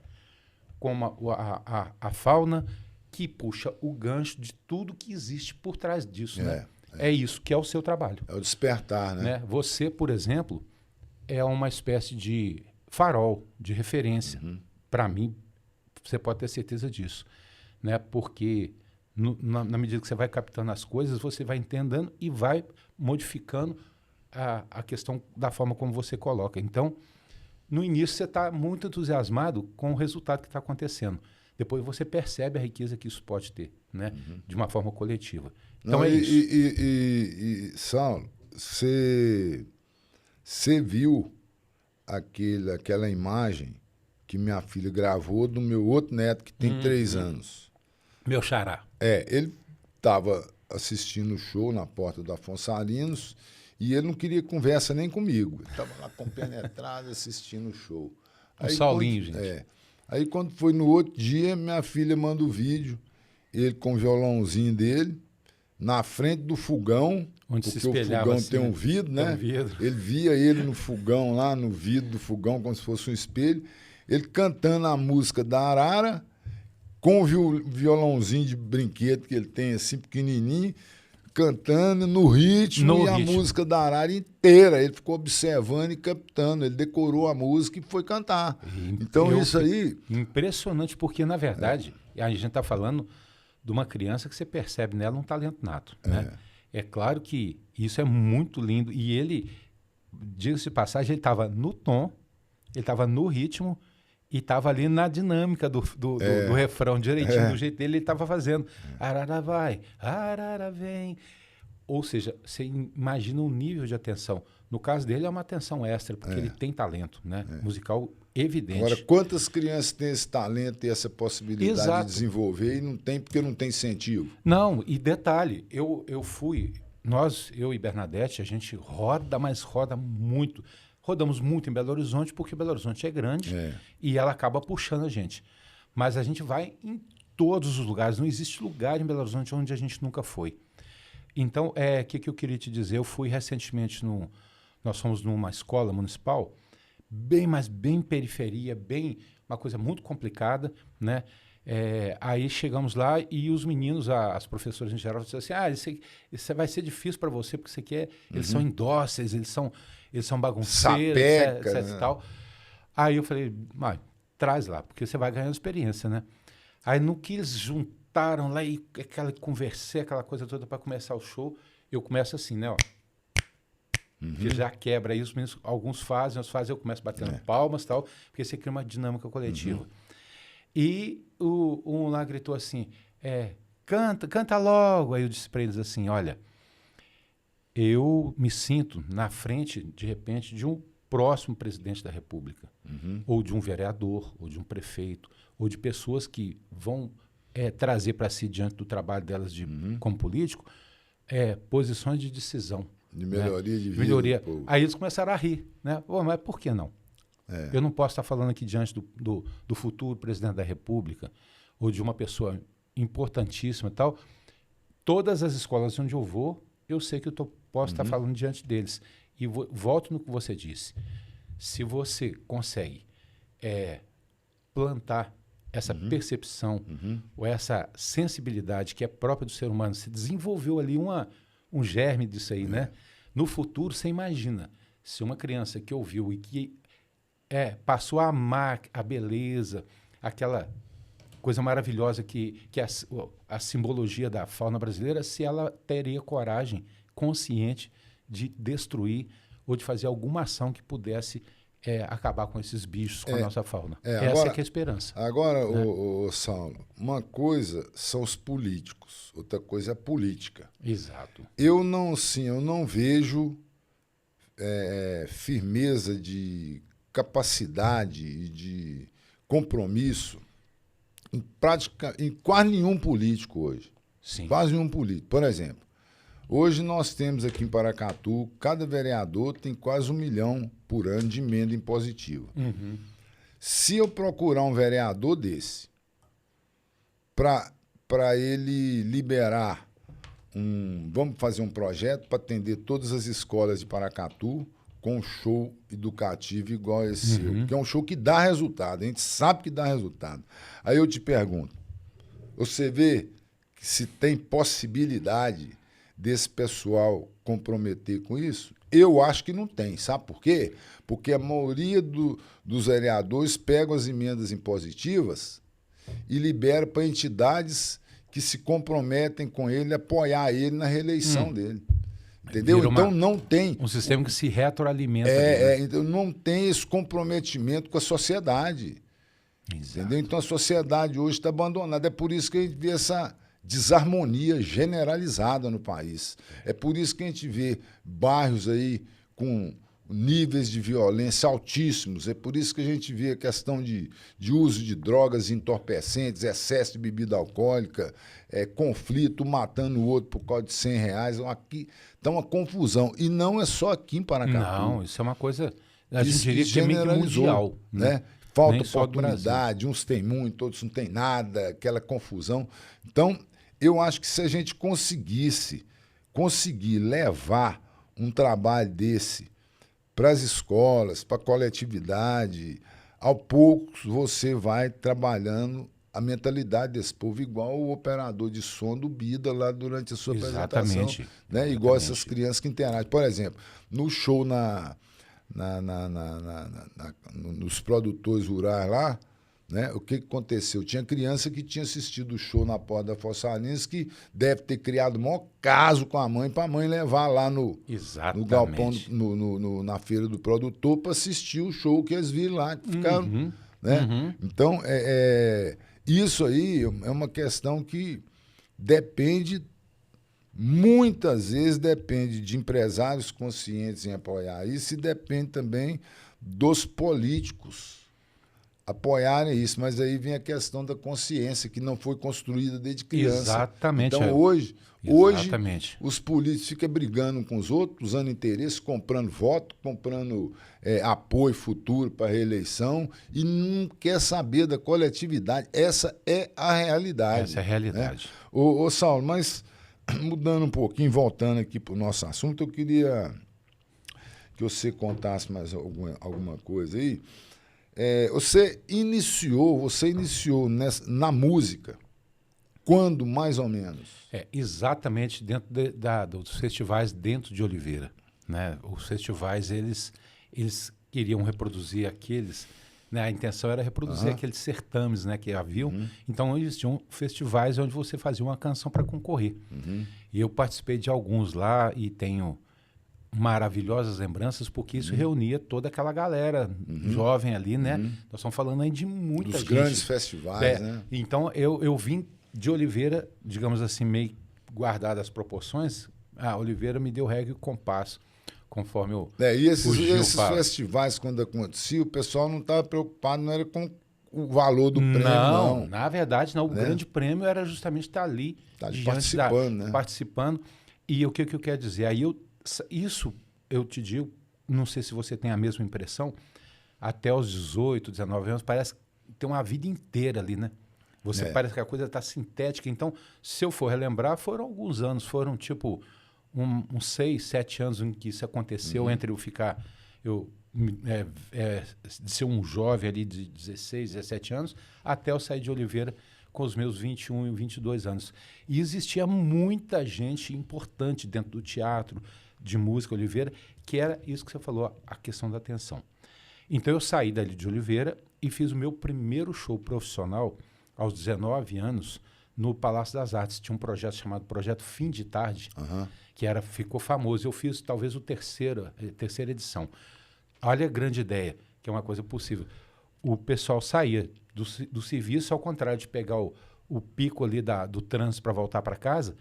como a fauna, que puxa o gancho de tudo que existe por trás disso, né? É isso que é o seu trabalho. É o despertar, né? Você, por exemplo, é uma espécie de farol, de referência. Para mim, você pode ter certeza disso. Né? Porque na medida que você vai captando as coisas, você vai entendendo e vai modificando a questão da forma como você coloca. Então, no início, você está muito entusiasmado com o resultado que está acontecendo. Depois você percebe a riqueza que isso pode ter, né? De uma forma coletiva. Então é isso. E Saulo, você viu aquela imagem que minha filha gravou do meu outro neto, que tem 3 anos. Meu xará. Ele estava assistindo o show na porta do Afonso Arinos e ele não queria conversa nem comigo. Ele estava lá compenetrado assistindo o show. O Saulinho, gente. Aí, quando foi no outro dia, minha filha manda o vídeo, ele com o violãozinho dele, na frente do fogão, Onde se porque o espelhava fogão assim, tem um vidro, né? Tem um vidro. Ele via ele no fogão, lá no vidro do fogão, como se fosse um espelho. Ele cantando a música da Arara, com o violãozinho de brinquedo que ele tem, assim, pequenininho, cantando no ritmo e a música da Arara inteira. Ele ficou observando e captando. Ele decorou a música e foi cantar. Então, isso aí... Impressionante, porque, na verdade, a gente está falando de uma criança que você percebe nela um talento nato, né? É claro que isso é muito lindo. E ele, diga-se de passagem, ele estava no tom, ele estava no ritmo e estava ali na dinâmica do refrão, direitinho, do jeito dele, ele estava fazendo. Arara vai, arara vem. Ou seja, você imagina um nível de atenção. No caso dele, é uma atenção extra, porque ele tem talento, né? Musical evidente. Agora, quantas crianças têm esse talento e essa possibilidade Exato. de desenvolver e não tem porque não tem incentivo? Não, e detalhe, eu e Bernadette, a gente roda, mas roda muito. Rodamos muito em Belo Horizonte, porque Belo Horizonte é grande e ela acaba puxando a gente. Mas a gente vai em todos os lugares, não existe lugar em Belo Horizonte onde a gente nunca foi. Então, o que eu queria te dizer? Eu fui recentemente, nós fomos numa escola municipal, mas bem periferia, uma coisa muito complicada, né? Aí chegamos lá e os meninos, as professoras em geral, disseram assim, isso vai ser difícil para você, porque isso aqui eles são indóceis, eles são bagunceiros, Sapeca, etc, né? e tal. Aí eu falei, traz lá, porque você vai ganhando experiência, né? Aí no que eles juntaram lá e conversei, aquela coisa toda para começar o show, eu começo assim, né? Ó, que já quebra aí, os meninos, alguns fazem, eu começo batendo palmas e tal, porque você cria uma dinâmica coletiva. E um lá gritou assim, canta logo. Aí eu disse para eles assim, olha, eu me sinto na frente, de repente, de um próximo presidente da República, ou de um vereador, ou de um prefeito, ou de pessoas que vão trazer para si, diante do trabalho delas como político, posições de decisão. De melhoria de vida. Melhoria. Aí eles começaram a rir, né? Mas por que não? Eu não posso estar falando aqui diante do futuro presidente da República ou de uma pessoa importantíssima e tal. Todas as escolas onde eu vou, eu sei que eu posso estar falando diante deles. E volto no que você disse. Se você consegue plantar essa percepção ou essa sensibilidade que é própria do ser humano, se desenvolveu ali um germe disso aí, né? No futuro, você imagina, se uma criança que ouviu e que passou a amar a beleza, aquela coisa maravilhosa que a simbologia da fauna brasileira, se ela teria coragem consciente de destruir ou de fazer alguma ação que pudesse acabar com esses bichos, com a nossa fauna. Essa que é a esperança. Agora, Saulo, uma coisa são os políticos, outra coisa é a política. Exato. Eu não vejo firmeza de capacidade e de compromisso em quase nenhum político hoje. Sim. Quase nenhum político. Por exemplo, hoje nós temos aqui em Paracatu, cada vereador tem quase 1 milhão por ano de emenda impositiva. Se eu procurar um vereador desse para ele liberar vamos fazer um projeto para atender todas as escolas de Paracatu com um show educativo igual esse seu, que é um show que dá resultado, a gente sabe que dá resultado. Aí eu te pergunto, você vê se tem possibilidade desse pessoal comprometer com isso? Eu acho que não tem. Sabe por quê? Porque a maioria dos vereadores pegam as emendas impositivas e libera para entidades que se comprometem com ele, apoiar ele na reeleição dele. Entendeu? Então não tem... Um sistema que se retroalimenta. Então não tem esse comprometimento com a sociedade. Exato. Entendeu? Então a sociedade hoje está abandonada. É por isso que a gente vê essa desarmonia generalizada no país. É por isso que a gente vê bairros aí com níveis de violência altíssimos. É por isso que a gente vê a questão de uso de drogas entorpecentes, excesso de bebida alcoólica, conflito, matando o outro por causa de R$100. Aqui está uma confusão. E não é só aqui em Paracatu. Não, isso é uma coisa, a gente diria que é meio que mundial. Né? Falta oportunidade, uns têm muito, outros não têm nada, aquela confusão. Então, Eu acho que se a gente conseguir levar um trabalho desse para as escolas, para a coletividade, ao pouco você vai trabalhando a mentalidade desse povo, igual o operador de som do Bida lá durante a sua apresentação. Exatamente. Né? Igual essas crianças que interagem. Por exemplo, no show nos produtores rurais lá, né? O que aconteceu? Tinha criança que tinha assistido o show na porta da Força Lins que deve ter criado o maior caso com a mãe, para a mãe levar lá no galpão, na feira do produtor, para assistir o show que eles viram lá, que ficaram. Né? Então, isso aí é uma questão que muitas vezes depende de empresários conscientes em apoiar isso e depende também dos políticos apoiarem isso, mas aí vem a questão da consciência, que não foi construída desde criança. Exatamente. Então, hoje os políticos ficam brigando com os outros, usando interesse, comprando voto, comprando apoio futuro para a reeleição e não quer saber da coletividade. Essa é a realidade. Essa é a realidade. Né? Ô, Saulo, mas mudando um pouquinho, voltando aqui para o nosso assunto, eu queria que você contasse mais alguma coisa aí. Você iniciou na música quando, mais ou menos? Exatamente dentro dos festivais dentro de Oliveira. Né? Os festivais, eles queriam reproduzir aqueles... Né? A intenção era reproduzir aqueles certames, né, que haviam. Então, existiam festivais onde você fazia uma canção para concorrer. E eu participei de alguns lá e tenho maravilhosas lembranças, porque isso reunia toda aquela galera jovem ali, né? Nós estamos falando aí de muita gente. Dos grandes festivais, né? Então, eu vim de Oliveira, digamos assim, meio guardado as proporções. Oliveira me deu regra e compasso, conforme eu... E esses festivais, quando acontecia, o pessoal não estava preocupado, não era com o valor do prêmio, não. Na verdade, não. O grande prêmio era justamente estar ali participando. E o que eu quero dizer? Aí isso eu te digo, não sei se você tem a mesma impressão, até os 18, 19 anos, parece ter uma vida inteira ali, né? Parece que a coisa está sintética. Então, se eu for relembrar, foram alguns anos, foram tipo uns 6, 7 anos em que isso aconteceu, entre de ser um jovem ali de 16, 17 anos, até eu sair de Oliveira com os meus 21 e 22 anos. E existia muita gente importante dentro do teatro, de música Oliveira, que era isso que você falou, a questão da atenção. Então eu saí dali de Oliveira e fiz o meu primeiro show profissional aos 19 anos no Palácio das Artes. Tinha um projeto chamado Projeto Fim de Tarde, que ficou famoso. Eu fiz talvez a terceira edição. Olha a grande ideia, que é uma coisa possível. O pessoal saía do serviço, ao contrário de pegar o pico ali do trânsito para voltar para casa,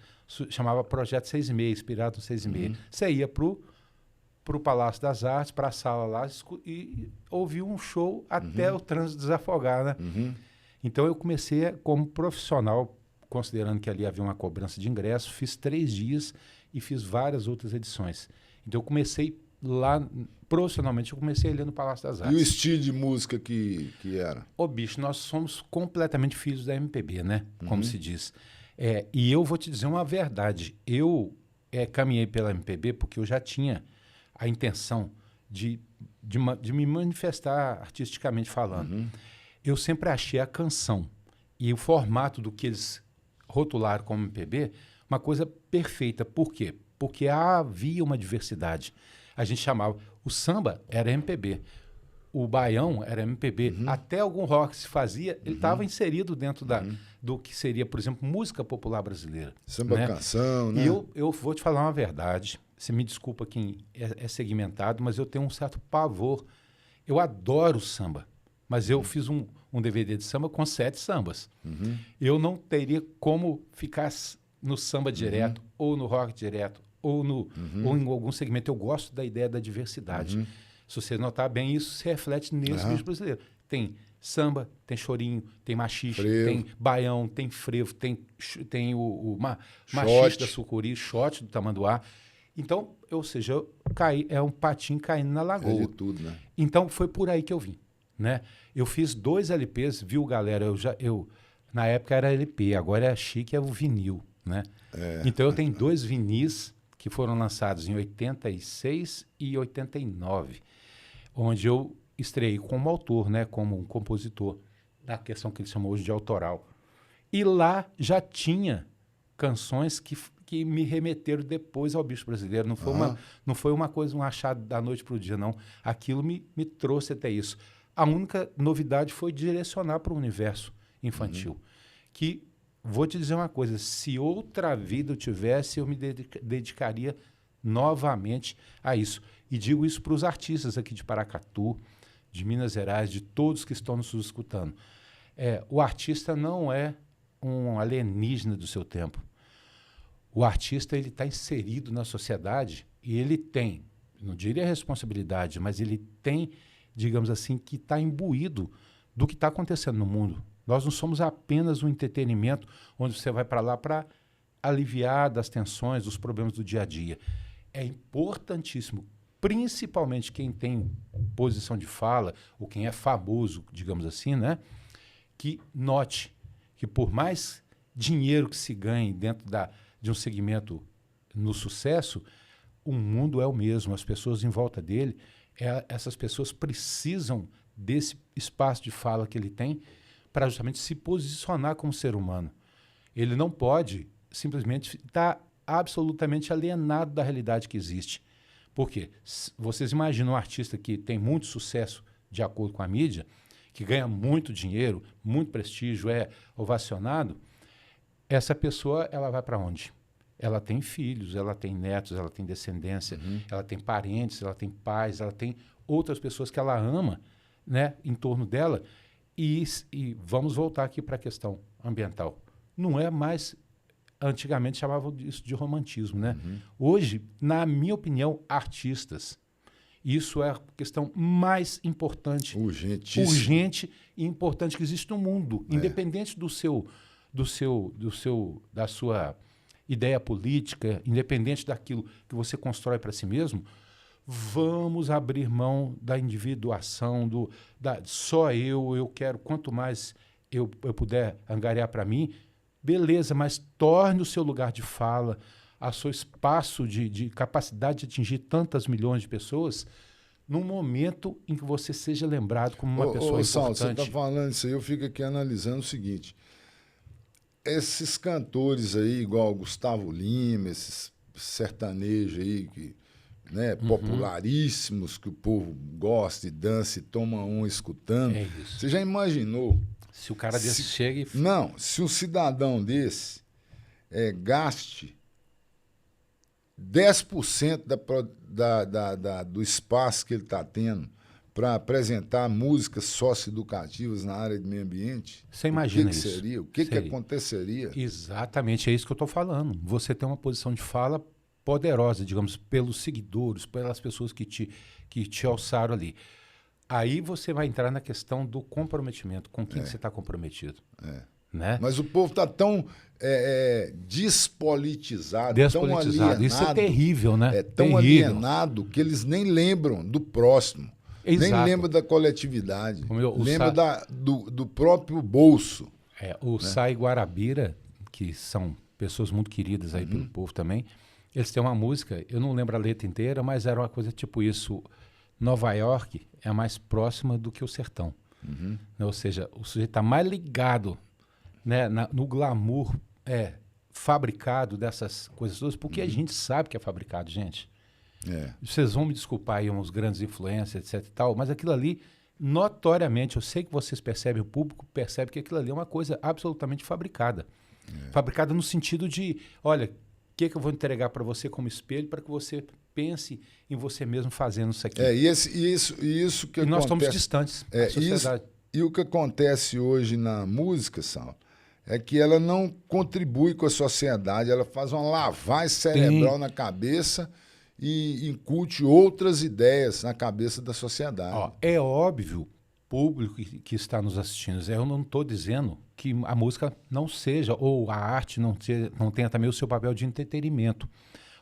chamava Projeto 6,5, inspirado no 6,5. Você ia para o Palácio das Artes, para a sala lá, e ouvia um show até o trânsito desafogar, né? Então eu comecei como profissional, considerando que ali havia uma cobrança de ingresso, fiz 3 dias e fiz várias outras edições. Então eu comecei lá, profissionalmente, eu comecei ali no Palácio das Artes. E o estilo de música que era? Bicho, nós somos completamente filhos da MPB, né? Como se diz. E eu vou te dizer uma verdade. Eu caminhei pela MPB porque eu já tinha a intenção de me manifestar artisticamente falando. Eu sempre achei a canção e o formato do que eles rotularam como MPB uma coisa perfeita. Por quê? Porque havia uma diversidade. A gente chamava... O samba era MPB, o baião era MPB, até algum rock se fazia, ele estava inserido dentro do que seria, por exemplo, música popular brasileira. Samba, né? Canção, né? E eu vou te falar uma verdade, você me desculpa quem é segmentado, mas eu tenho um certo pavor. Eu adoro samba, mas eu fiz um DVD de samba com 7 sambas. Eu não teria como ficar no samba direto, ou no rock direto, ou em algum segmento. Eu gosto da ideia da diversidade. Se você notar bem, isso se reflete nesse bicho brasileiro. Tem samba, tem chorinho, tem machixe, tem baião, tem frevo, tem o machixe da sucuri, shot do tamanduá. Então, ou seja, é um patinho caindo na lagoa. É de tudo, né? Então, foi por aí que eu vim, né? Eu fiz 2 LPs, viu, galera? Na época era LP, agora é chique, é o vinil, né? Então eu tenho 2 vinis que foram lançados em 86 e 89, onde eu estreiei como autor, né? Como um compositor, da questão que ele chamou hoje de autoral. E lá já tinha canções que me remeteram depois ao Bicho Brasileiro. Não foi uma coisa, um achado da noite para o dia, não. Aquilo me trouxe até isso. A única novidade foi direcionar para o universo infantil. Que, vou te dizer uma coisa, se outra vida eu tivesse, eu me dedicaria novamente a isso. E digo isso para os artistas aqui de Paracatu, de Minas Gerais, de todos que estão nos escutando. O artista não é um alienígena do seu tempo. O artista ele está inserido na sociedade e ele tem, não diria responsabilidade, mas ele tem, digamos assim, que está imbuído do que está acontecendo no mundo. Nós não somos apenas um entretenimento onde você vai para lá para aliviar das tensões, dos problemas do dia a dia. É importantíssimo, principalmente quem tem posição de fala, ou quem é famoso, digamos assim, né, que note que por mais dinheiro que se ganhe dentro de um segmento no sucesso, o mundo é o mesmo, as pessoas em volta dele, essas pessoas precisam desse espaço de fala que ele tem para justamente se posicionar como ser humano. Ele não pode simplesmente estar absolutamente alienado da realidade que existe. Por quê? Vocês imaginam um artista que tem muito sucesso de acordo com a mídia, que ganha muito dinheiro, muito prestígio, é ovacionado, essa pessoa ela vai para onde? Ela tem filhos, ela tem netos, ela tem descendência, ela tem parentes, ela tem pais, ela tem outras pessoas que ela ama, né, em torno dela. E vamos voltar aqui para a questão ambiental. Não é mais... Antigamente chamavam isso de romantismo, né? Hoje, na minha opinião, artistas... Isso é a questão mais importante, urgente e importante que existe no mundo, independente da sua ideia política, independente daquilo que você constrói para si mesmo. Vamos abrir mão da individuação, só eu quero, quanto mais eu puder angariar para mim, beleza, mas torne o seu lugar de fala, a seu espaço de capacidade de atingir tantas milhões de pessoas, num momento em que você seja lembrado como uma pessoa importante. Saulo, você está falando isso aí, eu fico aqui analisando o seguinte, esses cantores aí, igual Gustavo Lima, esses sertanejos aí, que, né, popularíssimos, que o povo gosta e dança e toma um escutando, você já imaginou? Se o cara desse chega e... Não, se um cidadão desse gaste 10% do espaço que ele está tendo para apresentar músicas socioeducativas na área de meio ambiente, você imagina isso? Seria? O que aconteceria? Exatamente, é isso que eu estou falando. Você tem uma posição de fala poderosa, digamos, pelos seguidores, pelas pessoas que te alçaram ali. Aí você vai entrar na questão do comprometimento. Com quem você está comprometido? Né? Mas o povo está tão despolitizado, tão alienado. Isso é terrível, né? Tão alienado que eles nem lembram do próximo. Exato. Nem lembram da coletividade. Lembra do próprio bolso. O Sá e Guarabira, que são pessoas muito queridas aí pelo povo também, eles têm uma música, eu não lembro a letra inteira, mas era uma coisa tipo isso: Nova York é mais próxima do que o sertão. Ou seja, o sujeito está mais ligado, né, no glamour fabricado dessas coisas todas, porque a gente sabe que é fabricado, gente. Vocês vão me desculpar aí, uns grandes influencers, etc e tal, mas aquilo ali, notoriamente, eu sei que vocês percebem, o público percebe que aquilo ali é uma coisa absolutamente fabricada. Fabricada no sentido de, olha, o que eu vou entregar para você como espelho para que você pense em você mesmo fazendo isso aqui. Isso que e nós acontece, estamos distantes da sociedade. E o que acontece hoje na música, Saulo, é que ela não contribui com a sociedade, ela faz uma lavagem cerebral na cabeça e incute outras ideias na cabeça da sociedade. É óbvio, público que está nos assistindo, eu não estou dizendo que a música não seja, ou a arte não tenha também o seu papel de entretenimento.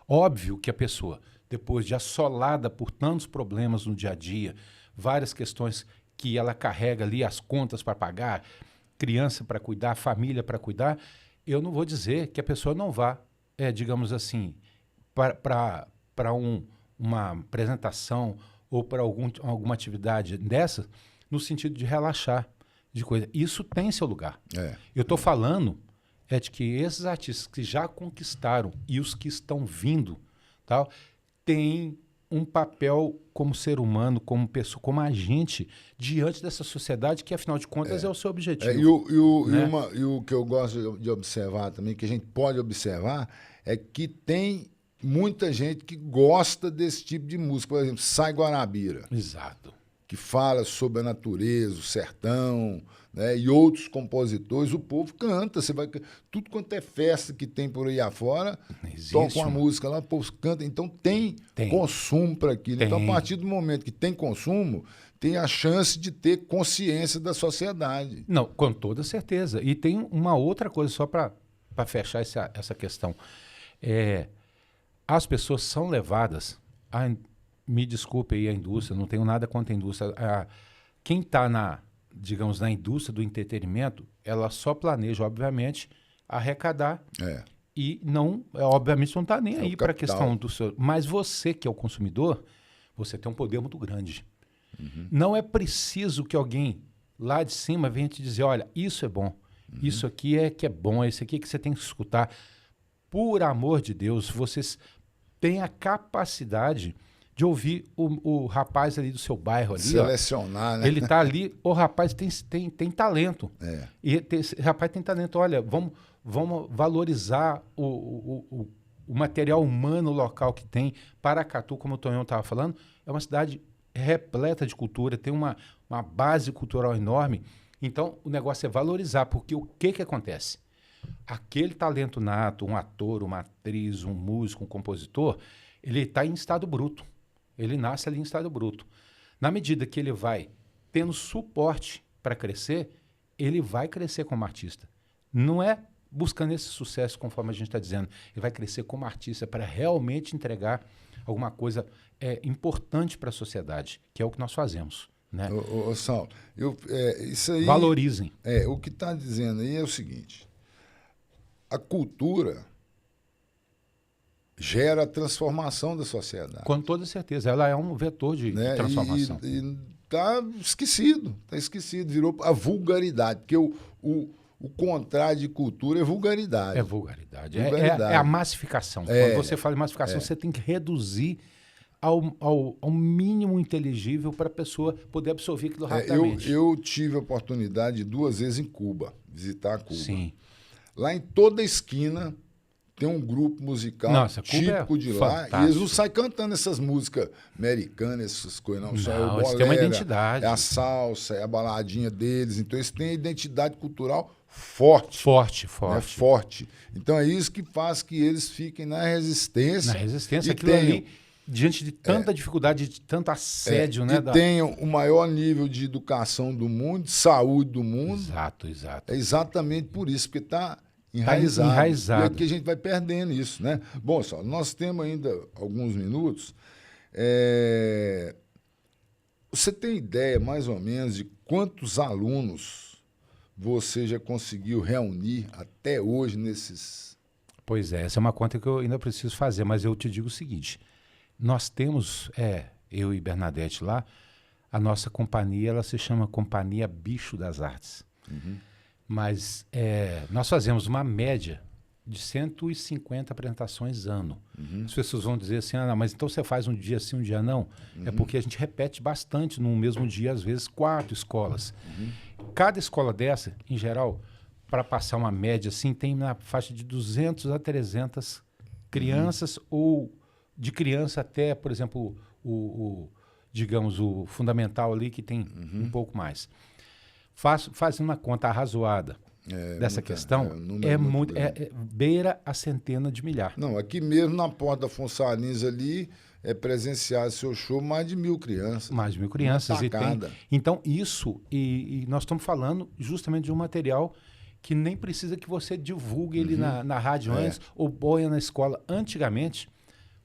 Óbvio que a pessoa, depois de assolada por tantos problemas no dia a dia, várias questões que ela carrega ali, as contas para pagar, criança para cuidar, família para cuidar, eu não vou dizer que a pessoa não vá, digamos assim, para uma apresentação ou para alguma atividade dessa, no sentido de relaxar, de coisa. Isso tem seu lugar. Eu estou falando de que esses artistas que já conquistaram e os que estão vindo, tal, têm um papel como ser humano, como pessoa, como agente diante dessa sociedade que, afinal de contas, é o seu objetivo. E o que eu gosto de observar também, que a gente pode observar, é que tem muita gente que gosta desse tipo de música. Por exemplo, Sai Guarabira. Exato. Que fala sobre a natureza, o sertão, né? E outros compositores. O povo canta. Tudo quanto é festa que tem por aí afora, toca uma música lá, o povo canta. Então tem. Consumo para aquilo. Tem. Então, a partir do momento que tem consumo, tem a chance de ter consciência da sociedade. Não, com toda certeza. E tem uma outra coisa, só para fechar essa questão. As pessoas são levadas me desculpe aí a indústria, não tenho nada contra a indústria. Quem está na indústria do entretenimento, ela só planeja, obviamente, arrecadar e não, obviamente, não está nem aí para a questão do seu... Mas você, que é o consumidor, você tem um poder muito grande. Uhum. Não é preciso que alguém lá de cima venha te dizer, olha, isso é bom, isso aqui é que é bom, esse aqui que você tem que escutar. Por amor de Deus, vocês têm a capacidade de ouvir o rapaz ali do seu bairro. Ali, selecionar, né? Ele está ali, o rapaz tem talento. E esse rapaz tem talento. Olha, vamos valorizar o material humano local que tem. Paracatu, como o Tonhão estava falando, é uma cidade repleta de cultura, tem uma base cultural enorme. Então, o negócio é valorizar, porque o que acontece? Aquele talento nato, um ator, uma atriz, um músico, um compositor, ele está em estado bruto. Ele nasce ali em estado bruto. Na medida que ele vai tendo suporte para crescer, ele vai crescer como artista. Não é buscando esse sucesso, conforme a gente está dizendo. Ele vai crescer como artista para realmente entregar alguma coisa importante para a sociedade, que é o que nós fazemos. Né? Saulo, isso aí... Valorizem. O que está dizendo aí é o seguinte... A cultura gera a transformação da sociedade. Com toda certeza. Ela é um vetor de transformação. E está esquecido. Virou a vulgaridade. Porque o contrário de cultura é vulgaridade. É vulgaridade. É a massificação. Quando você fala em massificação, você tem que reduzir ao mínimo inteligível para a pessoa poder absorver aquilo rapidamente. Eu tive a oportunidade de 2 vezes em Cuba, visitar Cuba. Sim. Lá em toda esquina tem um grupo musical típico de lá. E eles não saem cantando essas músicas americanas, essas coisas, não. Só é o bolero, eles têm uma identidade. É a salsa, é a baladinha deles. Então, eles têm a identidade cultural forte. Forte. Então, é isso que faz que eles fiquem na resistência. Aquilo ali, diante de tanta dificuldade, de tanto assédio. Tenham o maior nível de educação do mundo, de saúde do mundo. Exato. É exatamente por isso, porque está enraizado. E aqui a gente vai perdendo isso, né? Bom, só nós temos ainda alguns minutos. Você tem ideia, mais ou menos, de quantos alunos você já conseguiu reunir até hoje nesses... Pois essa é uma conta que eu ainda preciso fazer, mas eu te digo o seguinte... Nós temos, eu e Bernadette lá, a nossa companhia, ela se chama Companhia Bicho das Artes. Uhum. Mas nós fazemos uma média de 150 apresentações ano. Uhum. As pessoas vão dizer assim, não, mas então você faz um dia sim, um dia não? Uhum. É porque a gente repete bastante no mesmo dia, às vezes 4 escolas. Uhum. Cada escola dessa, em geral, para passar uma média assim, tem na faixa de 200 a 300 crianças ou... De criança até, por exemplo, digamos, o fundamental ali, que tem um pouco mais. Fazendo uma conta arrazoada dessa questão, beira a centena de milhares. Não, aqui mesmo na porta da Fonsalins ali, presenciar seu show mais de 1.000 crianças. Mais de 1.000 crianças. Então, isso, e nós estamos falando justamente de um material que nem precisa que você divulgue ele na rádio antes ou ponha na escola. Antigamente,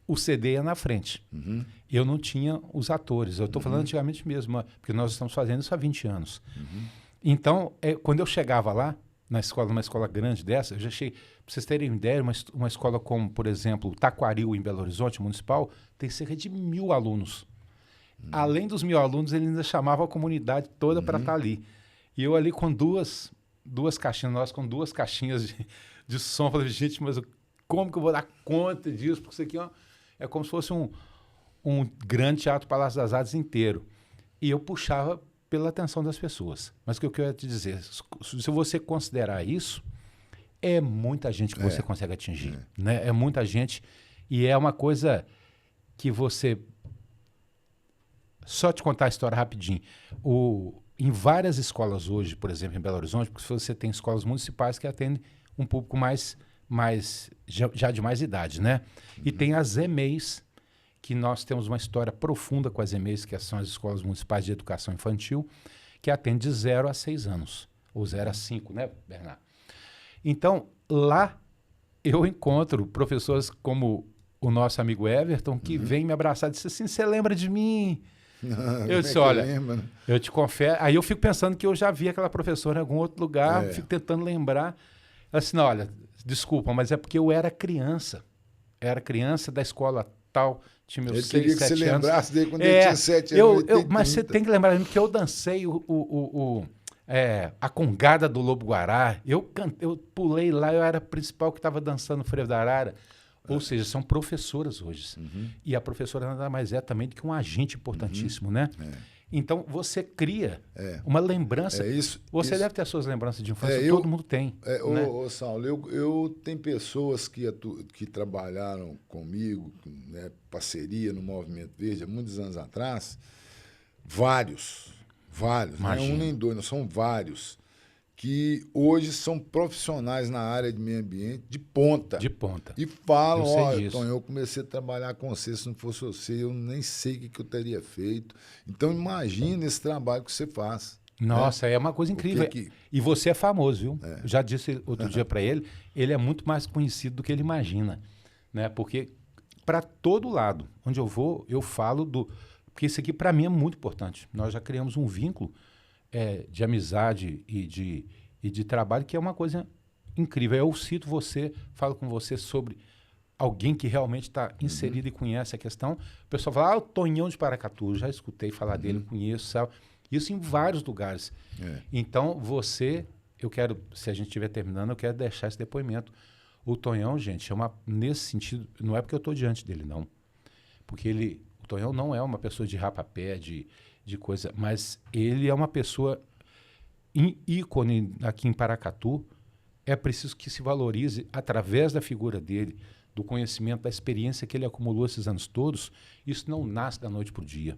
o CD ia na frente. Uhum. Eu não tinha os atores. Eu estou falando antigamente mesmo, porque nós estamos fazendo isso há 20 anos. Uhum. Então, quando eu chegava lá, na escola, numa escola grande dessa, eu já achei, para vocês terem ideia, uma escola como, por exemplo, Taquaril, em Belo Horizonte, municipal, tem cerca de 1.000 alunos. Além dos 1.000 alunos, ele ainda chamava a comunidade toda para estar ali. E eu ali com duas caixinhas, nós com 2 caixinhas de som, falei, gente, mas como que eu vou dar conta disso? Porque isso aqui é como se fosse um grande teatro Palácio das Artes inteiro. E eu puxava pela atenção das pessoas. Mas o que eu quero te dizer, se você considerar isso, é muita gente que você consegue atingir. Né? É muita gente e é uma coisa que você... Só te contar a história rapidinho. Em várias escolas hoje, por exemplo, em Belo Horizonte, porque você tem escolas municipais que atendem um público já de mais idade, né? E tem as EMEIs, que nós temos uma história profunda com as EMEIs, que são as escolas municipais de educação infantil, que atendem de 0 a 6 anos, ou 0 a 5, né, Bernardo? Então, lá eu encontro professores como o nosso amigo Everton, que vem me abraçar e diz assim, você lembra de mim? Eu disse, olha, eu te confesso. Aí eu fico pensando que eu já vi aquela professora em algum outro lugar, fico tentando lembrar. Ela disse, não, olha, desculpa, mas é porque eu era criança. Era criança da escola tal, tinha meus 6, 7 anos. Ele queria que você lembrasse dele quando ele tinha 7 anos. Mas você tem que lembrar que eu dancei a congada do Lobo-Guará. Eu pulei lá, eu era a principal que estava dançando o frevo da arara. Ou seja, são professoras hoje. E a professora nada mais é também do que um agente importantíssimo, né? Então, você cria uma lembrança. Você deve ter as suas lembranças de infância, todo mundo tem. Né? Saulo, eu tenho pessoas que trabalharam comigo, né, parceria no Movimento Verde, há muitos anos atrás, vários, não é um nem dois, não são vários, que hoje são profissionais na área de meio ambiente de ponta. De ponta. E falam, Tom, eu comecei a trabalhar com você, se não fosse você, eu nem sei o que eu teria feito. Então, imagina esse trabalho que você faz. Nossa, é uma coisa incrível. E você é famoso, viu? Eu já disse outro dia para ele é muito mais conhecido do que ele imagina. Né? Porque para todo lado, onde eu vou, eu falo do... Porque isso aqui, para mim, é muito importante. Nós já criamos um vínculo de amizade e de trabalho, que é uma coisa incrível. Eu cito você, falo com você sobre alguém que realmente está inserido e conhece a questão. O pessoal fala, o Tonhão de Paracatu, já escutei falar dele, conheço, sabe? Isso em vários lugares. Então, eu quero, se a gente estiver terminando, eu quero deixar esse depoimento. O Tonhão, gente, nesse sentido, não é porque eu estou diante dele, não. Porque o Tonhão não é uma pessoa de rapapé, de coisa, mas ele é uma pessoa ícone aqui em Paracatu. É preciso que se valorize através da figura dele, do conhecimento, da experiência que ele acumulou esses anos todos. Isso não nasce da noite para o dia.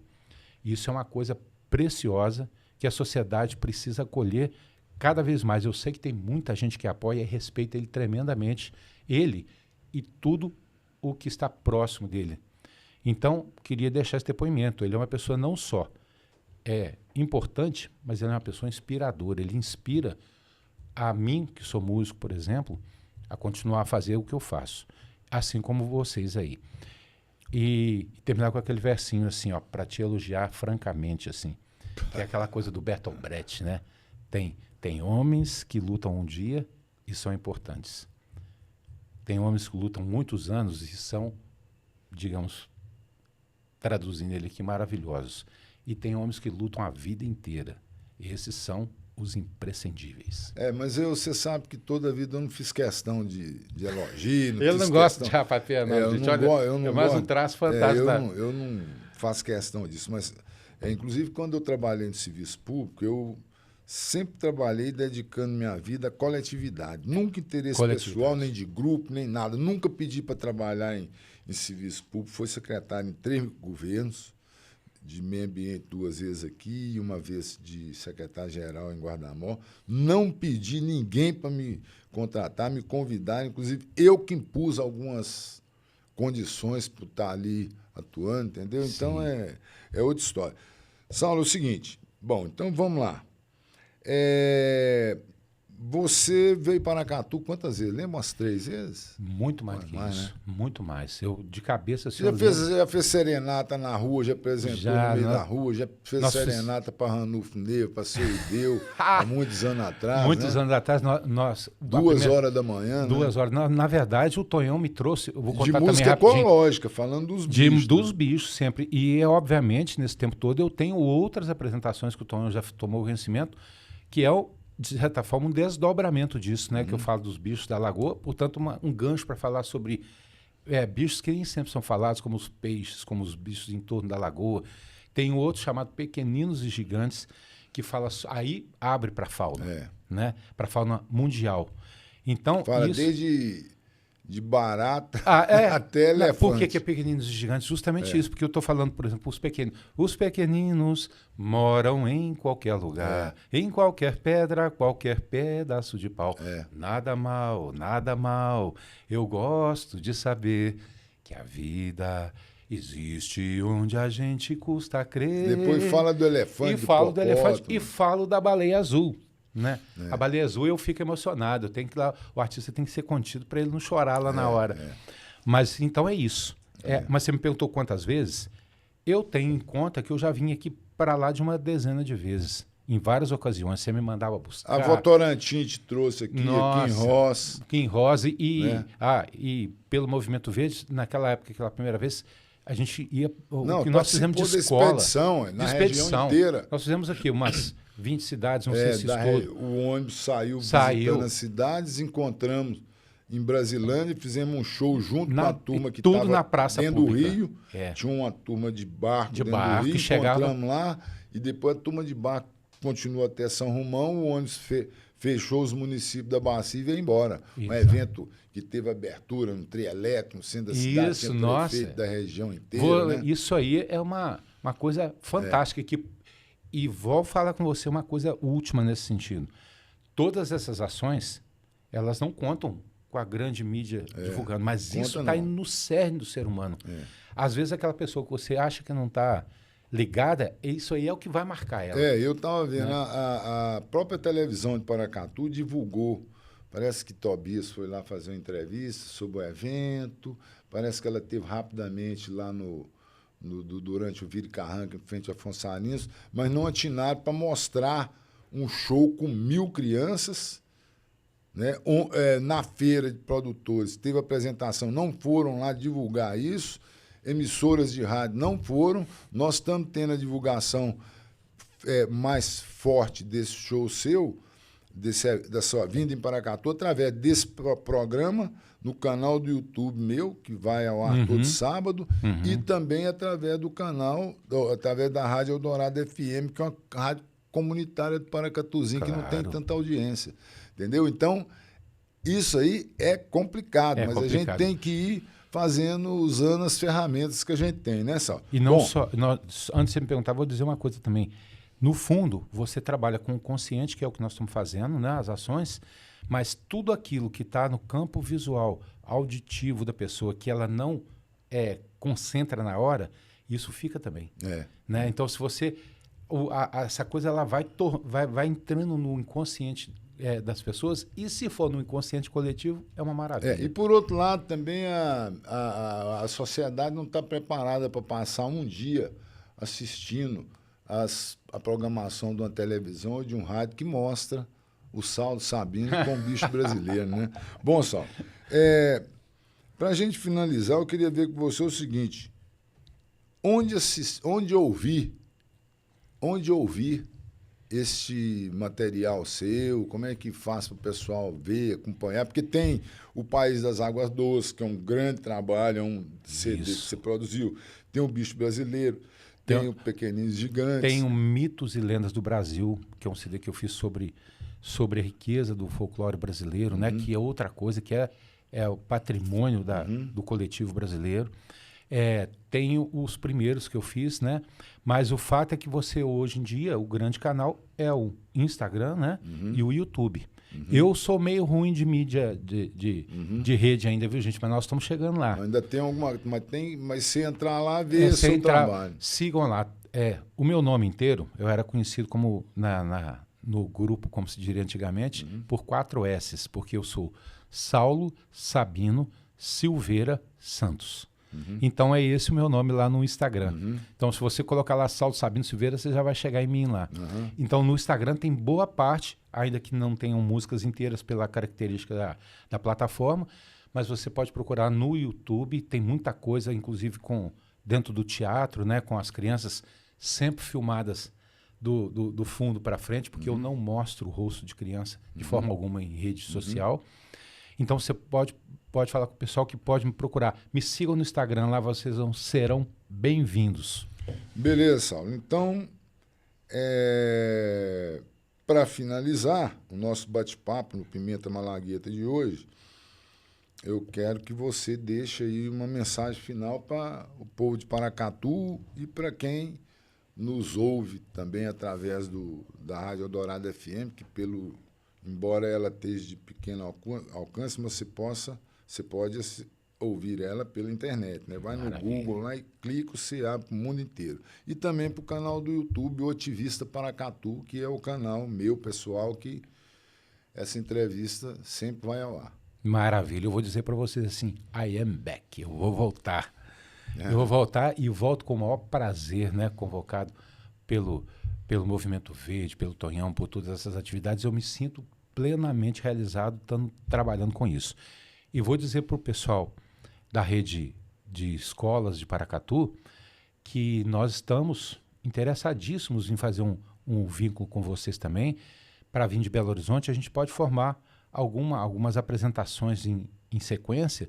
Isso é uma coisa preciosa que a sociedade precisa acolher cada vez mais. Eu sei que tem muita gente que apoia e respeita ele tremendamente, ele e tudo o que está próximo dele. Então, queria deixar esse depoimento. Ele é uma pessoa não só importante, mas ele é uma pessoa inspiradora. Ele inspira a mim, que sou músico, por exemplo, a continuar a fazer o que eu faço, assim como vocês aí. E terminar com aquele versinho assim, ó, para te elogiar francamente, assim, que é aquela coisa do Bertolt Brecht, né? Tem homens que lutam um dia e são importantes. Tem homens que lutam muitos anos e são, digamos, traduzindo ele aqui, maravilhosos. E tem homens que lutam a vida inteira. E esses são os imprescindíveis. Mas você sabe que toda a vida eu não fiz questão de elogio. Ele não gosta de rapapé, não. Eu não é mais um traço fantástico. Eu não faço questão disso. Mas, inclusive, quando eu trabalhei no serviço público, eu sempre trabalhei dedicando minha vida à coletividade. Nunca interesse pessoal, nem de grupo, nem nada. Nunca pedi para trabalhar em serviço público. Fui secretário em 3 governos, de meio ambiente 2 vezes aqui e 1 vez de secretário-geral em Guarda-Mor. Não pedi ninguém para me contratar, me convidar. Inclusive, eu que impus algumas condições para estar ali atuando, entendeu? Sim. Então, é outra história. Saulo, é o seguinte. Bom, então vamos lá. Você veio para Paracatu quantas vezes? Lembra umas 3 vezes? Muito mais do que Mais, isso. né? Muito mais. Eu, de cabeça, Você já fez serenata na rua, já apresentou Já, no meio nós- da rua, já fez nós serenata para Ranulfo Neves, para Seideu, há muitos anos atrás, muitos né? anos atrás, nós 2 horas da manhã, né? 2 horas. Na verdade, o Tonhão me trouxe. Eu vou De contar também música rapidinho. ecológica, falando dos bichos. Dos né? bichos sempre. E, obviamente, nesse tempo todo, eu tenho outras apresentações que o Tonhão já tomou conhecimento, que é, de certa forma, um desdobramento disso, né? Que eu falo dos bichos da lagoa. Portanto, um gancho para falar sobre bichos que nem sempre são falados, como os peixes, como os bichos em torno da lagoa. Tem um outro chamado Pequeninos e Gigantes, que fala... Aí abre para a fauna, né? Para a fauna mundial. Então, Fala isso... desde de barata Não, até elefante. por que é pequeninos e gigantes? Justamente isso, porque eu estou falando, por exemplo, os pequenos. Os pequeninos moram em qualquer lugar, em qualquer pedra, qualquer pedaço de pau. Nada mal, nada mal. Eu gosto de saber que a vida existe onde a gente custa crer. Depois fala do elefante, E do falo do elefante hipopótamo. e falo da baleia azul. Né? A baleia azul eu fico emocionado. Eu tenho que lá, o artista tem que ser contido para ele não chorar lá na hora. Mas então é isso. Mas você me perguntou quantas vezes? Eu tenho em conta que eu já vim aqui para lá de uma dezena de vezes. Em várias ocasiões. Você me mandava buscar. A Votorantim te trouxe aqui, Nossa, aqui em Ross. Aqui em Rosa. E pelo Movimento Verde, naquela época, aquela primeira vez, a gente ia... Não, o que nós fizemos de participou da escola. expedição, na região inteira. Nós fizemos aqui umas 20 cidades, não sei se isso todo. O ônibus saiu visitando as cidades, encontramos em Brasilândia, fizemos um show junto com a turma que estava na praça dentro pública. do Rio. Tinha uma turma de barco dentro do Rio, que chegava... encontramos lá, e depois a turma de barco continuou até São Romão, o ônibus fechou os municípios da Bacia e veio embora. Um evento que teve abertura no trio elétrico, no centro da cidade, isso, tinha prefeito da região inteira. Né? Isso aí é uma coisa fantástica. E vou falar com você uma coisa última nesse sentido. Todas essas ações, elas não contam com a grande mídia divulgando, mas isso está no cerne do ser humano. Às vezes aquela pessoa que você acha que não está ligada, isso aí é o que vai marcar ela. Eu estava vendo, a própria televisão de Paracatu divulgou, parece que Tobias foi lá fazer uma entrevista sobre o evento, parece que ela teve rapidamente lá durante o Vire Carranca, em frente a Afonso Arinos, mas não atinaram para mostrar um show com 1.000 crianças, né? Na feira de produtores teve apresentação, não foram lá divulgar isso, emissoras de rádio não foram, nós estamos tendo a divulgação mais forte desse show seu, da sua vinda em Paracatu, através desse programa, no canal do YouTube meu, que vai ao ar todo sábado, e também através do canal, através da Rádio Eldorado FM, que é uma rádio comunitária do Paracatuzinho, que não tem tanta audiência. Entendeu? Então, isso aí é complicado, mas a gente tem que ir fazendo, usando as ferramentas que a gente tem, né, Sal? E não só... antes de você me perguntar, vou dizer uma coisa também. No fundo, você trabalha com o consciente, que é o que nós estamos fazendo, né, as ações, mas tudo aquilo que está no campo visual, auditivo da pessoa, que ela não concentra na hora, isso fica também. Né? Então, se você... essa coisa ela vai entrando no inconsciente das pessoas, e se for no inconsciente coletivo, é uma maravilha. E por outro lado, também a sociedade não está preparada para passar um dia assistindo a programação de uma televisão ou de um rádio que mostra o Saulo Sabino com o bicho brasileiro, né? Bom, Saulo, para a gente finalizar, eu queria ver com você o seguinte: onde ouvir esse material seu, como é que faz para o pessoal ver, acompanhar? Porque tem o País das Águas Doces, que é um grande trabalho, é um CD que você produziu, tem o Bicho Brasileiro, tem o Pequeninos Gigantes. Tem o Mitos e Lendas do Brasil, que é um CD que eu fiz sobre a riqueza do folclore brasileiro, né? Que é outra coisa, que é o patrimônio do coletivo brasileiro. Tem os primeiros que eu fiz, né? Mas o fato é que você, hoje em dia, o grande canal é o Instagram, né? E o YouTube. Eu sou meio ruim de mídia de rede ainda, viu, gente? Mas nós estamos chegando lá. Ainda tem alguma... Mas se entrar lá, ver seu trabalho. Sigam lá. O meu nome inteiro, eu era conhecido como, no grupo, como se diria antigamente, por 4 S's, porque eu sou Saulo Sabino Silveira Santos. Então é esse o meu nome lá no Instagram. Então se você colocar lá Saulo Sabino Silveira, você já vai chegar em mim lá. Então no Instagram tem boa parte, ainda que não tenham músicas inteiras pela característica da plataforma, mas você pode procurar no YouTube, tem muita coisa, inclusive dentro do teatro, né, com as crianças sempre filmadas do fundo para frente, porque eu não mostro o rosto de criança de forma alguma em rede social. Então você pode falar com o pessoal que pode me procurar. Me sigam no Instagram, lá vocês serão bem-vindos. Beleza, Saulo. Então, para finalizar o nosso bate-papo no Pimenta Malagueta de hoje, eu quero que você deixe aí uma mensagem final para o povo de Paracatu e para quem nos ouve também através da Rádio Eldorado FM, que embora ela esteja de pequeno alcance, mas você pode ouvir ela pela internet, né? Vai no Google lá e clica, você abre para o mundo inteiro. E também para o canal do YouTube, o Otivista Paracatu, que é o canal meu, pessoal, que essa entrevista sempre vai ao ar. Maravilha. Eu vou dizer para vocês assim, I am back. Eu vou voltar. Eu vou voltar e volto com o maior prazer, né? Convocado pelo Movimento Verde, pelo Tonhão, por todas essas atividades. Eu me sinto plenamente realizado trabalhando com isso. E vou dizer para o pessoal da rede de escolas de Paracatu que nós estamos interessadíssimos em fazer um vínculo com vocês também. Para vir de Belo Horizonte, a gente pode formar algumas apresentações em sequência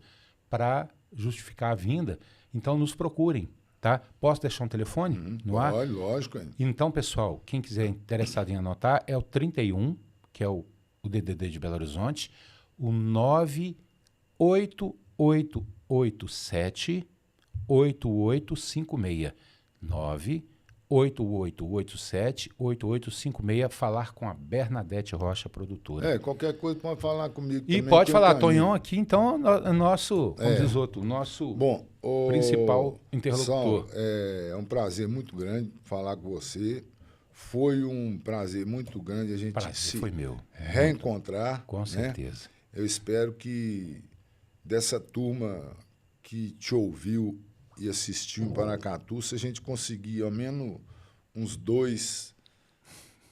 para justificar a vinda. Então, nos procurem, tá? Posso deixar um telefone no ar? Pode, lógico. Então, pessoal, quem quiser interessado em anotar, é o 31, que é o DDD de Belo Horizonte, o 98887 8856. 98887-8856, falar com a Bernadette Rocha, produtora. Qualquer coisa pode falar comigo e também. Pode falar, Tonhão aqui, então, nosso, como diz outro, nosso principal interlocutor. Saulo, é um prazer muito grande falar com você. Foi um prazer muito grande a gente foi meu. Reencontrar. Com certeza. Né? Eu espero que dessa turma que te ouviu e assistiu em Paracatu, se a gente conseguir ao menos uns 2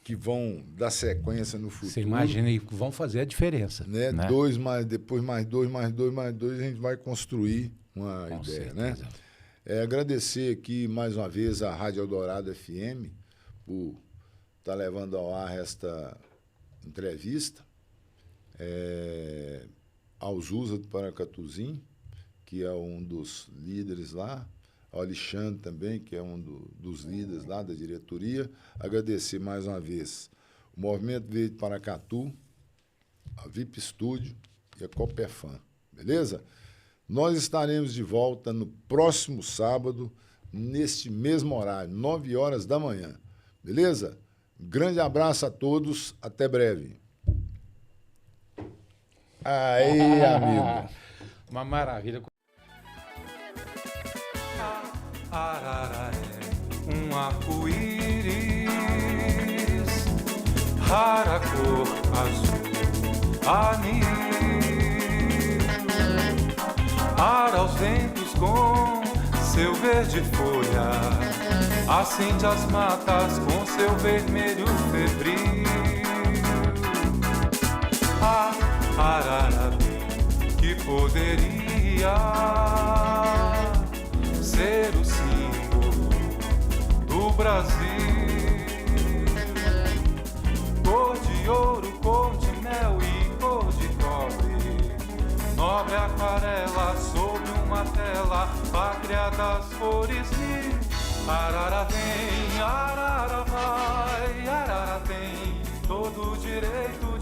que vão dar sequência no futuro. Você imagina que vão fazer a diferença. Né? 2, depois mais 2, mais 2, mais 2, a gente vai construir uma Com ideia. certeza. Né? Agradecer aqui mais uma vez a Rádio Eldorado FM por estar levando ao ar esta entrevista. Ao Zusa do Paracatuzinho, que é um dos líderes lá, ao Alexandre também, que é um dos líderes lá da diretoria. Agradecer mais uma vez o Movimento Verde Paracatu, a VIP Studio e a Copefam. Beleza? Nós estaremos de volta no próximo sábado, neste mesmo horário, 9 horas da manhã. Beleza? Um grande abraço a todos, até breve. Aí, amigo. Uma maravilha. Arara é um arco-íris, rara cor azul, anil. Ara aos ventos com seu verde folha, acende as matas com seu vermelho febril. A arara que poderia ser o símbolo do Brasil. Cor de ouro, cor de mel e cor de cobre, nobre aquarela sob uma tela, pátria das cores mil. Arara vem, arara vai, arara tem todo o direito